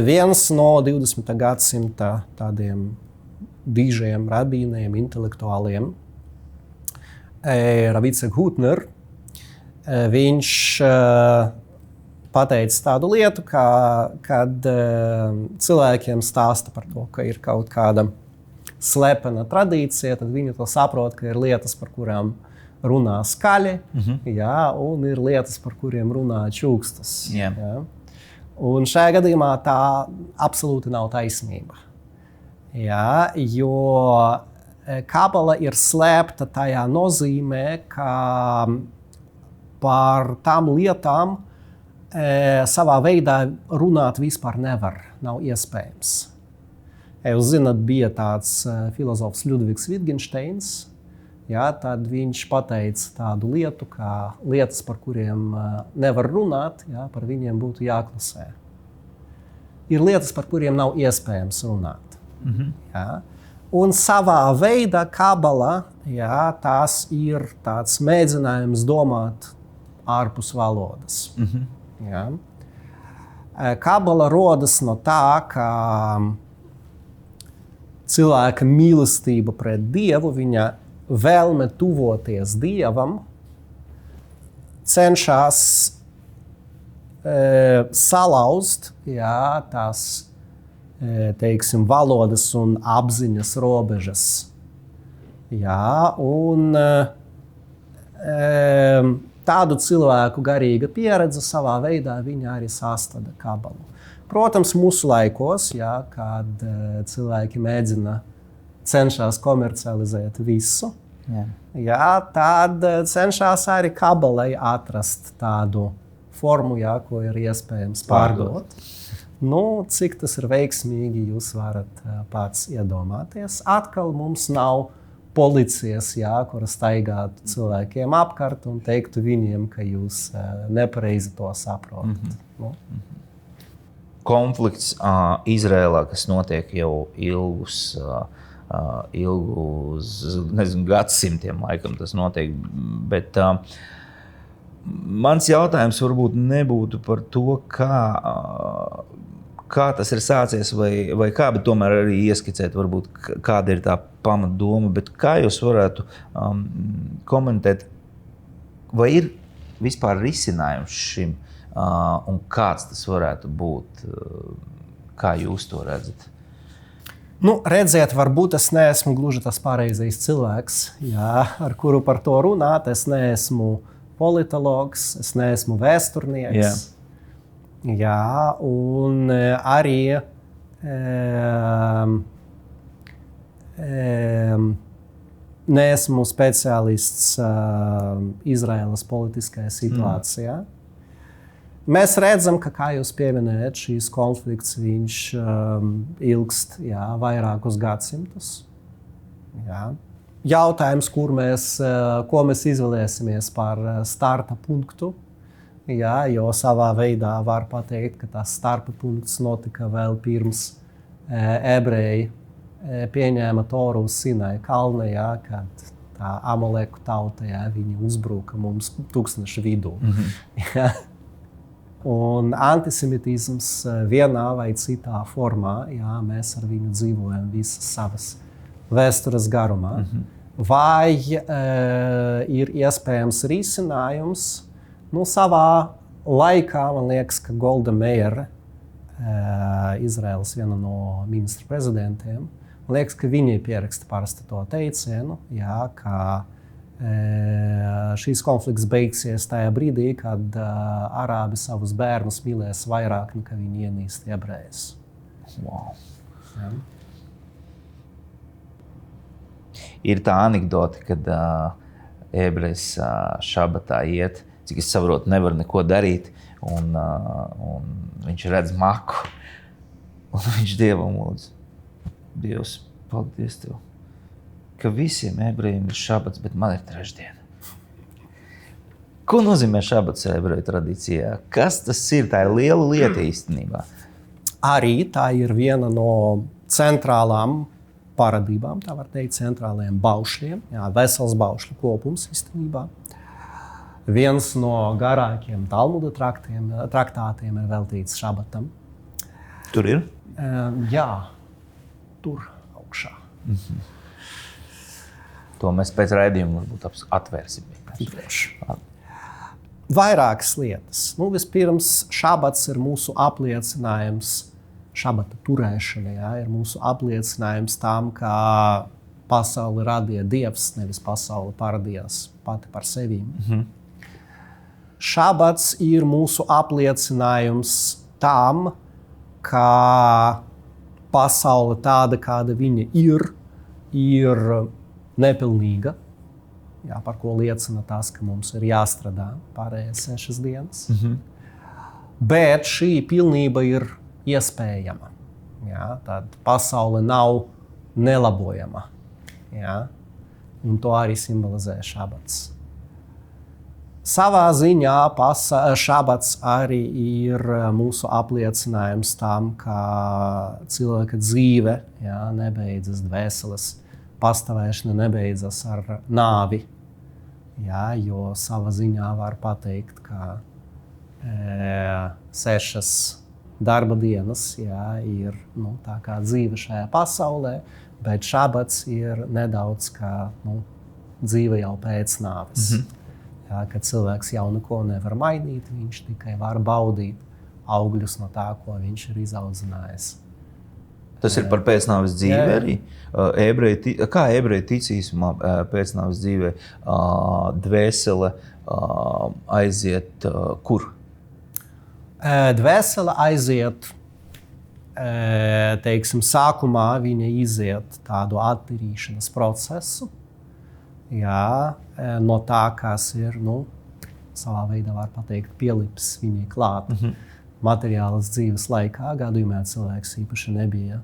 Viens no 20. gadsimta tādiem dižiem rabīniem, intelektuāliem, Ravicek Hutner, viņš pateica tādu lietu, kad cilvēkiem stāsta par to, ka ir kaut kāda slepena tradīcija, tad viņi to saprot, ka ir lietas, par kurām runā skaļi, un ir lietas, par kuriem runā čūkstas. Un šajā gadījumā tā absolūti nav taisnība. Jā, jo kabala ir slēpta tajā nozīmē, ka par tām lietām savā veidā runāt vispār nevar, nav iespējams. Jūs zināt, bija tāds filozofs Ludvigs Wittgensteins, jā, tad viņš pateica tādu lietu, kā lietas, par kuriem nevar runāt, jā, par viņiem būtu jāklusē. Ir lietas, par kuriem nav iespējams runāt. Jā. Un savā veidā kabala, jā, tās ir tāds mēģinājums domāt ārpus valodas. Jā. Kabala rodas no tā, ka cilvēka mīlestība pret Dievu, viņa vēlme tuvoties Dievam, cenšas salauzt, jā, tās, teiksim, valodas un apziņas robežas. Jā, un tādu cilvēku garīga pieredze savā veidā viņa arī sastāda kabalu. Protams, mūsu laikos, jā, kad cilvēki cenšas komercializēt visu, jā, tad cenšas arī kabalai atrast tādu formu, jā, ko ir iespējams pārdot. Nu, cik tas ir veiksmīgi, jūs varat pats iedomāties. Atkal mums nav policijas, jā, kura staigātu cilvēkiem apkārt un teiktu viņiem, ka jūs nepareizi to saprotat. Nu. Konflikts Izrēlā, kas notiek jau ilgus gadsimtiem, laikam tas notiek, bet mans jautājums varbūt nebūtu par to, kā tas ir sācies vai kā, bet tomēr arī ieskicēt, varbūt, kāda ir tā pamatdoma, bet kā jūs varētu komentēt, vai ir vispār risinājums šim un kāds tas varētu būt, kā jūs to redzat? Nu, redziet, varbūt es neesmu gluži tas pareizais cilvēks, jā, ar kuru par to runāt. Es neesmu politologs, es neesmu vēsturnieks. Jā, un arī neesmu speciālists Izraēlas politiskajā situācijā. Mēs redzam, ka, kā jūs pieminējat, šīs konflikts viņš ilgst, jā, vairākus gadsimtus. Jā. Jautājums, ko mēs izvēlēsimies par starta punktu, jā, jo savā veidā var pateikt, ka tas starta punkts notika vēl pirms ebreji pieņēma Toru uz Sinai kalna, jā, kad tā Amaleku tauta, jā, viņi uzbruka mums tūkstnešu vidū. Jā. Un antisemitisms vienā vai citā formā, jā, mēs ar viņu dzīvojam visas savas vēstures garumā. Vai ir iespējams risinājums? Nu, savā laikā, man liekas, ka Golda Meira, Izraēlas viena no ministru prezidentiem, man liekas, ka viņi pieraksta parasti to teicienu, jā, ka šīs konflikts beigsies tajā brīdī, kad arābi savus bērnus mīlēs vairāk, nekā viņi ienīst ebrejus. Wow. Ja. Ir tā anekdote, kad ebrejs šabatā iet, cik es saprotu, nevar neko darīt, un viņš redz maku, un viņš Dievam lūdz. Dievs, paldies Tev, ka visiem ebrejiem ir šabats, bet man ir trešdiena. Ko nozīmē šabats ebreju tradīcijā? Kas tas ir? Tā ir liela lieta īstenībā. Arī tā ir viena no centrālām paradībām, tā var teikt, centrālajiem baušļiem. Jā, vesels baušļu kopums īstenībā. Viens no garākiem Talmuda traktātiem ir veltīts šabatam. Tur ir? Jā, tur augšā. To mēs pēc raidījuma varbūt atvērsim. Vairākas lietas. Nu, vispirms, šabats ir mūsu apliecinājums, šabata turēšana, jā, ir mūsu apliecinājums tam, ka pasauli radīja Dievs, nevis pasauli paradījās pati par sevi. Šabats ir mūsu apliecinājums tam, ka pasaule tāda, kāda viņa ir nepilnīga, jā, par ko liecina tas, ka mums ir jāstrādā pārējās 6 dienas. Bet šī pilnība ir iespējama. Jā, tad pasaule nav nelabojama. Jā, un to arī simbolizē šabats. Savā ziņā šabats arī ir mūsu apliecinājums tam, ka cilvēka dzīve, jā, nebeidzas, dvēseles pastāvēšana nebeidzas ar nāvi. Jā, jo savā ziņā var pateikt, ka 6 darba dienas, jā, ir tā kā dzīve šajā pasaulē, bet šabats ir nedaudz kā dzīve jau pēc nāves. Jā, kad cilvēks jau neko nevar mainīt, viņš tikai var baudīt augļus no tā, ko viņš ir izaudzinājis. Tas ir par pēcnāves dzīvi arī? Kā ebreji tic īsumā pēcnāves dzīvē? Dvēsele aiziet kur? Dvēsele aiziet, teiksim, sākumā viņa iziet tādu attīrīšanas procesu. Jā, no tā, kas ir, savā veidā var pateikt, pielips viņai klāt materiālas dzīves laikā. Gadījumā cilvēks īpaši nebija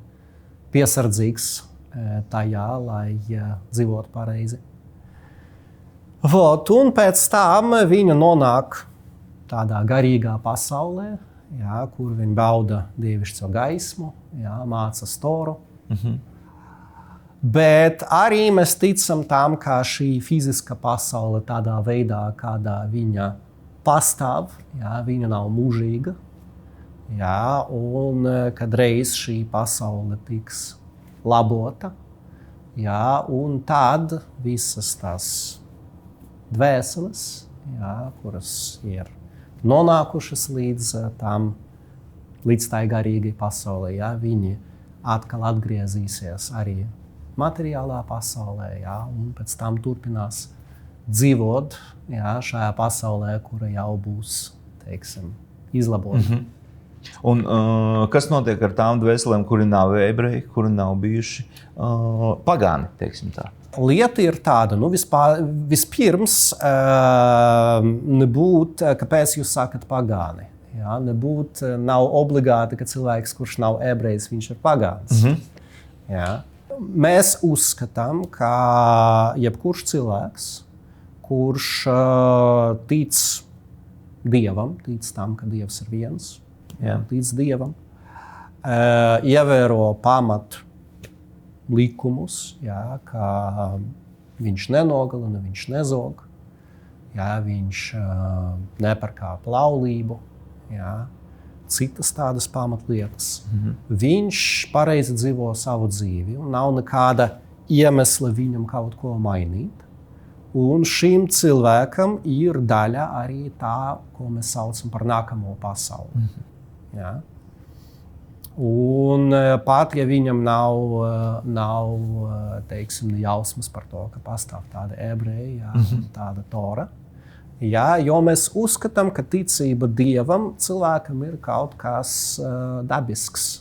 piesardzīgs tajā, lai dzīvotu pareizi. Un pēc tam viņa nonāk tādā garīgā pasaulē, jā, kur viņa bauda dievišķo gaismu, jā, mācas Toru. Bet arī mēs ticam tam, ka šī fiziska pasaule tādā veidā, kādā viņa pastāv, jā, viņa nav mūžīga. Jā, un kad reiz šī pasaule tiks labota, jā, un tad visas tās dvēseles, jā, kuras ir nonākušas līdz tai garīgai pasaulē, jā, viņi atkal atgriezīsies arī materiālā pasaulē, jā, un pēc tam turpinās dzīvot, jā, šajā pasaulē, kura jau būs, teiksim, izlabota. Un kas notiek ar tām dvēselēm, kuri nav ebreji, kuri nav bijuši pagāni, teiksim tā? Lieta ir tāda, vispirms kāpēc jūs sakat pagāni? Jā, nav obligāti, ka cilvēks, kurš nav ebrejs, viņš ir pagāns. Jā. Mēs uzskatām, ka jebkurš cilvēks, kurš tic Dievam, tic tam, ka Dievs ir viens, tic Dievam, ievēro pamat likumus, jā, ka viņš nenogalina, viņš nezog, jā, viņš nepārkāp laulību, jā, citas tādas pamatlietas. Viņš pareizi dzīvo savu dzīvi un nav nekāda iemesla viņam kaut ko mainīt. Un šim cilvēkam ir daļa arī tā, ko mēs saucam par nākamo pasauli. Jā. Un pat, ja viņam nav teiksim, jausmas par to, ka pastāv tāda ebreja, tāda Tora, jā, jo mēs uzskatām, ka ticība Dievam cilvēkam ir kaut kas dabisks.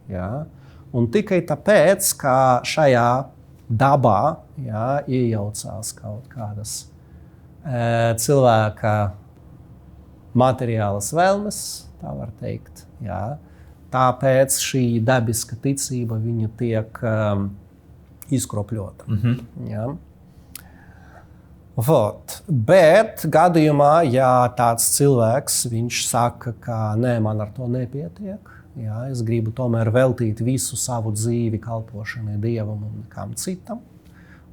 Jā. Un tikai tāpēc, ka šajā dabā, jā, iejaucās kaut kādas cilvēka materiālas vēlmes, tā var teikt. Jā. Tāpēc šī dabiska ticība viņa tiek izkropļota. Jā. Bet gadījumā, ja tāds cilvēks, viņš saka, ka nē, man ar to nepietiek, jā, es gribu tomēr veltīt visu savu dzīvi kalpošanai Dievam un kam citam,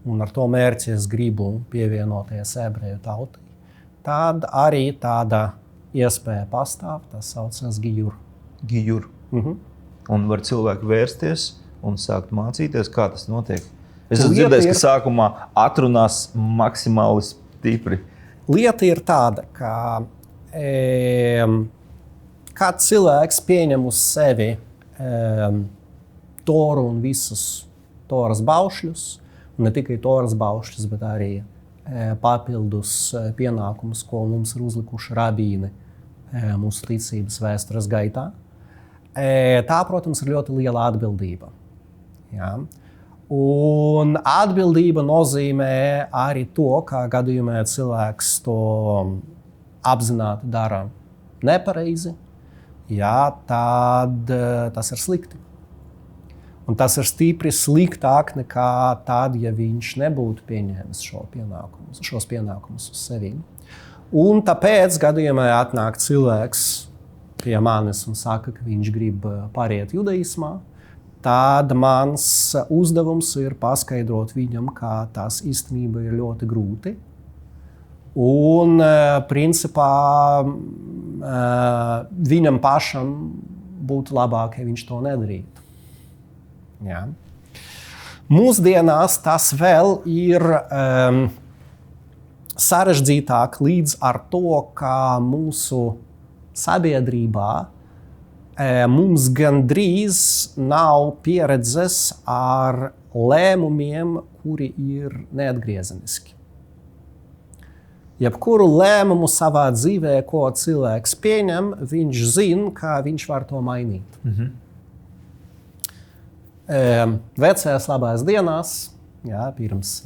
un ar to mērķi es gribu pievienoties ebreju tautai, tad arī tāda iespēja pastāv, tas saucas gijur. Gijur. Un var cilvēki vērsties un sākt mācīties, kā tas notiek? Es esmu dzirdējis, ka sākumā atrunās maksimāli stipri. Lieta ir tāda, ka kad cilvēks pieņem uz sevi Toru un visus Toras baušļus, un ne tikai Toras baušļus, bet arī papildus pienākumus, ko mums ir uzlikuši rabīni mūsu ticības vēstures gaitā, tā, protams, ir ļoti liela atbildība. Ja? Un atbildība nozīmē arī to, ka gadījumā cilvēks to apzināti dara nepareizi, ja, tad tas ir slikti. Un tas ir stipri sliktāk nekā tad, ja viņš nebūtu pieņēmis šos pienākumus uz sevi. Un tāpēc gadījumā atnāk cilvēks pie manis un saka, ka viņš grib pāriet judaismā, tad mans uzdevums ir paskaidrot viņam, ka tas īstenībā ir ļoti grūti. Un principā viņam pašam būtu labāk, ja viņš to nedarītu. Ja. Mūsdienās tas vēl ir sarežģītāk līdz ar to, ka mūsu sabiedrībā mums gandrīz nav pieredzes ar lēmumiem, kuri ir neatgriezeniski. Jebkuru lēmumu savā dzīvē, ko cilvēks pieņem, viņš zina, ka viņš var to mainīt. Vecajās labās dienās, jā, pirms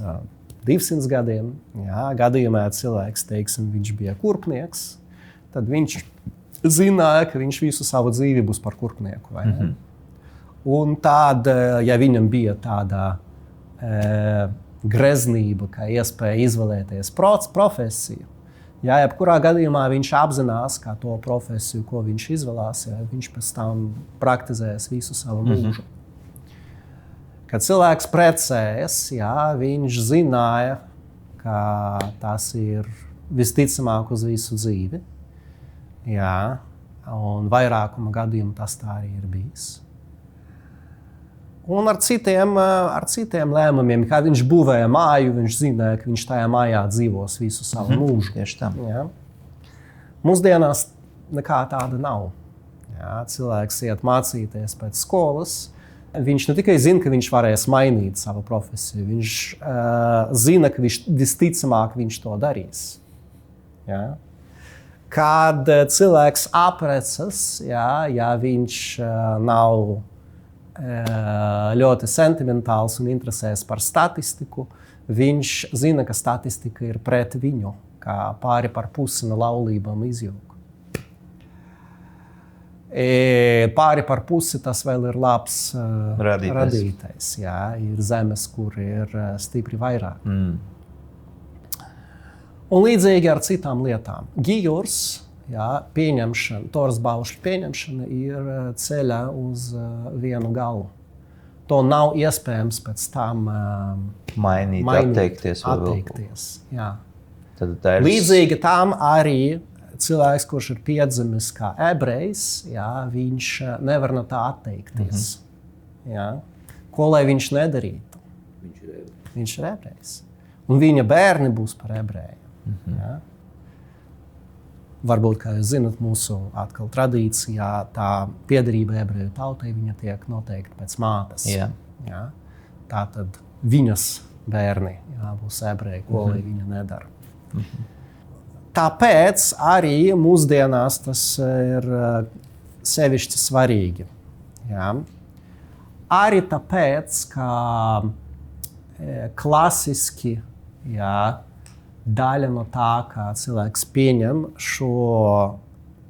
200 gadiem, jā, gadījumā cilvēks, teiksim, viņš bija kurpnieks, tad viņš zināja, ka viņš visu savu dzīvi būs par kurpnieku. Vai ne? Un tad, ja viņam bija tāda greznība, ka iespēja izvēlēties profesiju, jā, jebkurā gadījumā viņš apzinās, ka to profesiju, ko viņš izvēlās, jā, viņš pēc tam praktizēs visu savu mūžu. Kad cilvēks precējas, jā, viņš zināja, ka tas ir visticamāk uz visu dzīvi. Jā, un vairākuma gadījumu tas tā arī ir bijis. Un ar citiem lēmumiem, kad viņš būvēja māju, viņš zināja, ka viņš tajā mājā dzīvos visu savu mūžu. Tieši tā. Jā. Mūsdienās nekā tāda nav. Jā, cilvēks iet mācīties pēc skolas. Viņš ne tikai zina, ka viņš varēs mainīt savu profesiju, viņš zina, ka visticamāk viņš to darīs. Ja? Kad cilvēks apprecas, ja viņš nav ļoti sentimentāls un interesēs par statistiku, viņš zina, ka statistika ir pret viņu, kā pāri par pusi no laulībām izjūg. Pāri par pusi tas vēl ir labs radītais. Jā, ir zemes, kur ir stipri vairāk. Un līdzīgi ar citām lietām. Gijurs, jā, pieņemšana, Toras baušļu pieņemšana ir ceļa uz vienu galu. To nav iespējams pēc tam mainīt, atteikties. Jā. Tad tā ir... Līdzīgi tam arī cilvēks, kurš ir piedzimis kā ebrejs, jā, viņš nevar no tā atteikties. Jā. Ko lai viņš nedarītu? Viņš ir ebrejs. Un viņa bērni būs par ebreju. Jā. Varbūt, kā jūs zinat, mūsu atkal tradīcijā tā piederība ebreju tautai viņa tiek noteikti pēc mātes. Jā. Jā. Tātad viņas bērni būs ebreji, ko lai viņa nedara. Tāpēc arī mūsdienās tas ir sevišķi svarīgi. Jā. Arī tāpēc, ka klasiski daļa no tā, kā cilvēks pieņem šo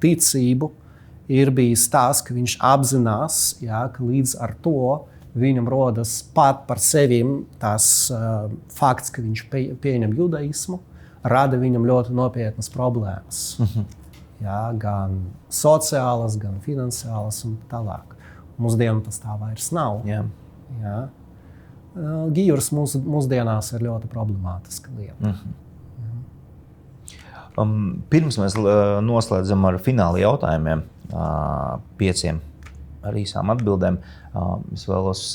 ticību, ir bijis tas, ka viņš apzinās, ka līdz ar to viņam rodas pat par sevim tas fakts, ka viņš pieņem judaismu, rada viņam ļoti nopietnas problēmas. Jā, gan sociālas, gan finansiālas un tālāk. Mūsdienu tas tā vairs nav. Jā. Jā. Gijurs mūsdienās ir ļoti problemātiska lieta. Pirms mēs noslēdzam ar fināla jautājumiem, 5 ar īsām atbildēm, es vēlos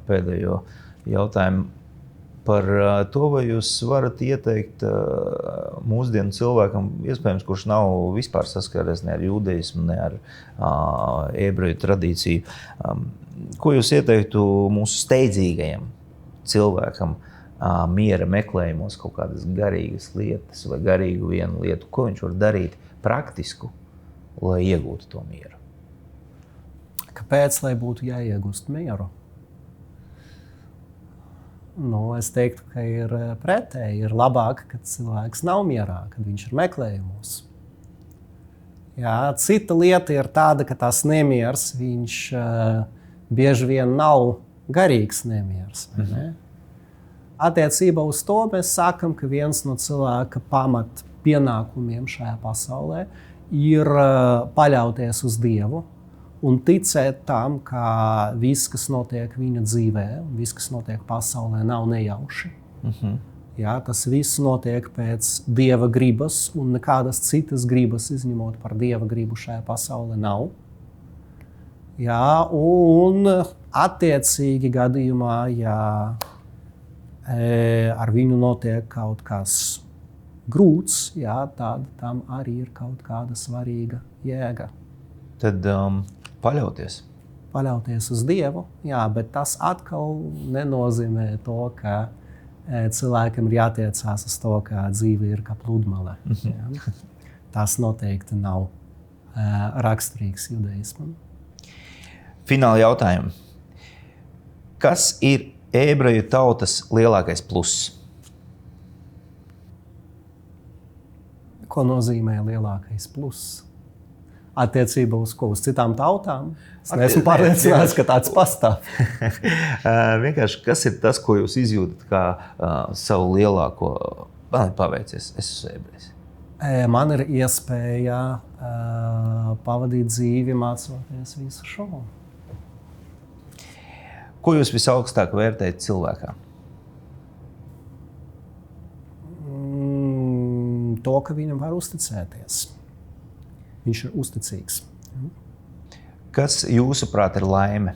pēdējo jautājumu par to, vai jūs varat ieteikt mūsdienu cilvēkam, iespējams, kurš nav vispār saskaries ne ar judaismu, ne ar ebreju tradīciju. Ko jūs ieteiktu mūsu steidzīgajam cilvēkam miera meklējumos, kaut kādas garīgas lietas vai garīgu vienu lietu? Ko viņš var darīt praktisku, lai iegūtu to mieru? Kāpēc, lai būtu jāiegūst mieru? Es teiktu, ka ir pretēji. Ir labāk, kad cilvēks nav mierā, kad viņš ir meklējumos. Cita lieta ir tāda, ka tas nemieris, viņš bieži vien nav garīgs nemieris. Attiecībā uz to mēs sakam, ka viens no cilvēka pamat pienākumiem šajā pasaulē ir paļauties uz Dievu un ticēt tam, ka viss, kas notiek viņa dzīvē, viss, kas notiek pasaulē, nav nejauši. Tas viss notiek pēc Dieva gribas, un nekādas citas gribas, izņemot par Dieva gribu šajā pasaulē, nav. Un attiecīgi gadījumā, ja ar viņu notiek kaut kas grūts, tad tam arī ir kaut kāda svarīga jēga. Tad paļauties. Paļauties uz Dievu, bet tas atkal nenozīmē to, ka cilvēkam ir jātiecās uz to, ka dzīve ir kā pludmale. Tas noteikti nav raksturīgs judaismam. Fināli jautājumi. Kas ir ebreju tautas lielākais pluss? Ko nozīmē lielākais pluss? Attiecībā uz ko? Uz citām tautām? Es neesmu pārliecināts, ka tāds pastāv. Vienkārši, kas ir tas, ko jūs izjūtat kā savu lielāko? Man ir paveicies, es esmu ebrejs. Man ir iespēja pavadīt dzīvi mācoties visu šo. Ko jūs visaugstāk vērtējat cilvēkā? To, ka viņam var uzticēties. Viņš ir uzticīgs. Kas jūsuprāt ir laime?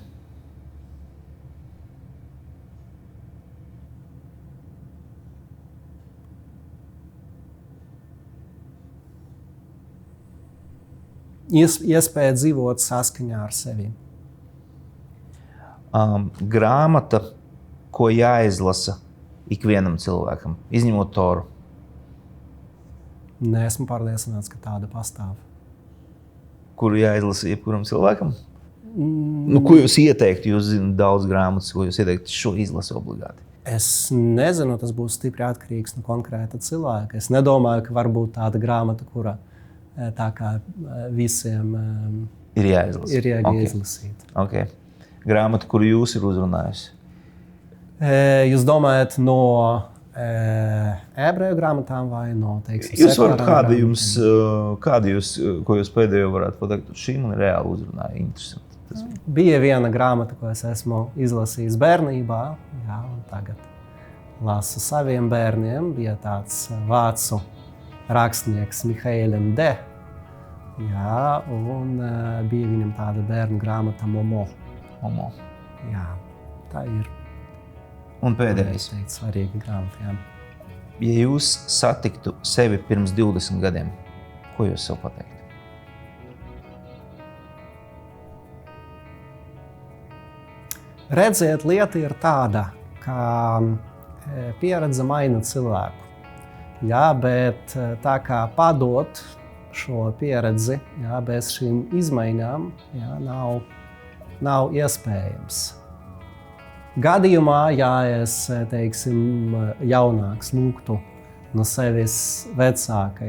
Iespēja dzīvot saskaņā ar sevi. Grāmata, ko jāizlasa ikvienam cilvēkam, izņemot Toru. Neesmu pārliecināts, ka tāda pastāv. Kuru jāizlasa jebkuram cilvēkam? Ko jūs ieteiktu? Jūs zināt daudz grāmatas, ko jūs ieteiktu šo izlasu obligāti? Es nezinu, tas būs stipri atkarīgs no konkrēta cilvēka. Es nedomāju, ka var būt tāda grāmata, kura tā kā visiem ir jāizlasa. Ir jāizlasīt. Okay. Grāmata, kuru jūs ir uzrunājusi? Jūs domājat no ebreju grāmatām vai no, teiksim, jūs varat, ko jūs pēdējo varētu pateikt, šī man reāli uzrunāja, interesanti. Bija viena grāmata, ko es esmu izlasījis bērnībā, un tagad lasu saviem bērniem. Bija tāds vācu rakstnieks Mihaēlim De, un bija viņam tāda bērnu grāmata Momo. Tā ir. Un pēdējais. Svarīga grāmata, Ja jūs satiktu sevi pirms 20 gadiem, ko jūs sev pateiktu? Redziet, lieta ir tāda, ka pieredze maina cilvēku. Bet tā kā padot šo pieredzi, bez šīm izmaiņām, nav iespējams. Gadījumā, ja es, teiksim, jaunāks lūgtu no sevis vecāka,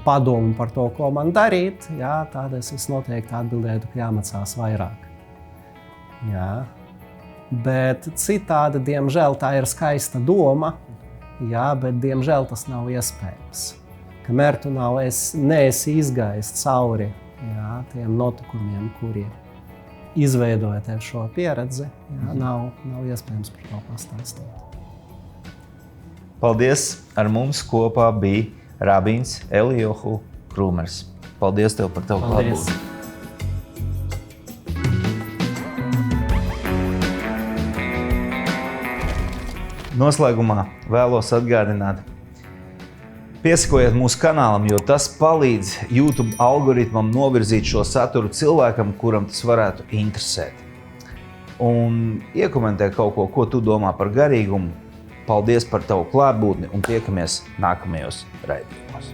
padomu par to, ko man darīt, tad es noteikti atbildētu, ka jāmācās vairāk. Bet citādi, diemžēl, tā ir skaista doma, bet diemžēl tas nav iespējams. Kamēr tu neesi izgājis cauri tiem notikumiem, kuri izveidoja tev šo pieredzi, nav iespējams par to pastāstīt. Paldies! Ar mums kopā bija rabīns Elijohu Krūmers. Paldies tev par tavu klātbūtni! Noslēgumā vēlos atgādināt, piesakojiet mūsu kanālam, jo tas palīdz YouTube algoritmam novirzīt šo saturu cilvēkam, kuram tas varētu interesēt. Un iekomentē kaut ko tu domā par garīgumu. Paldies par tavu klātbūtni un tiekamies nākamajos raidījumos.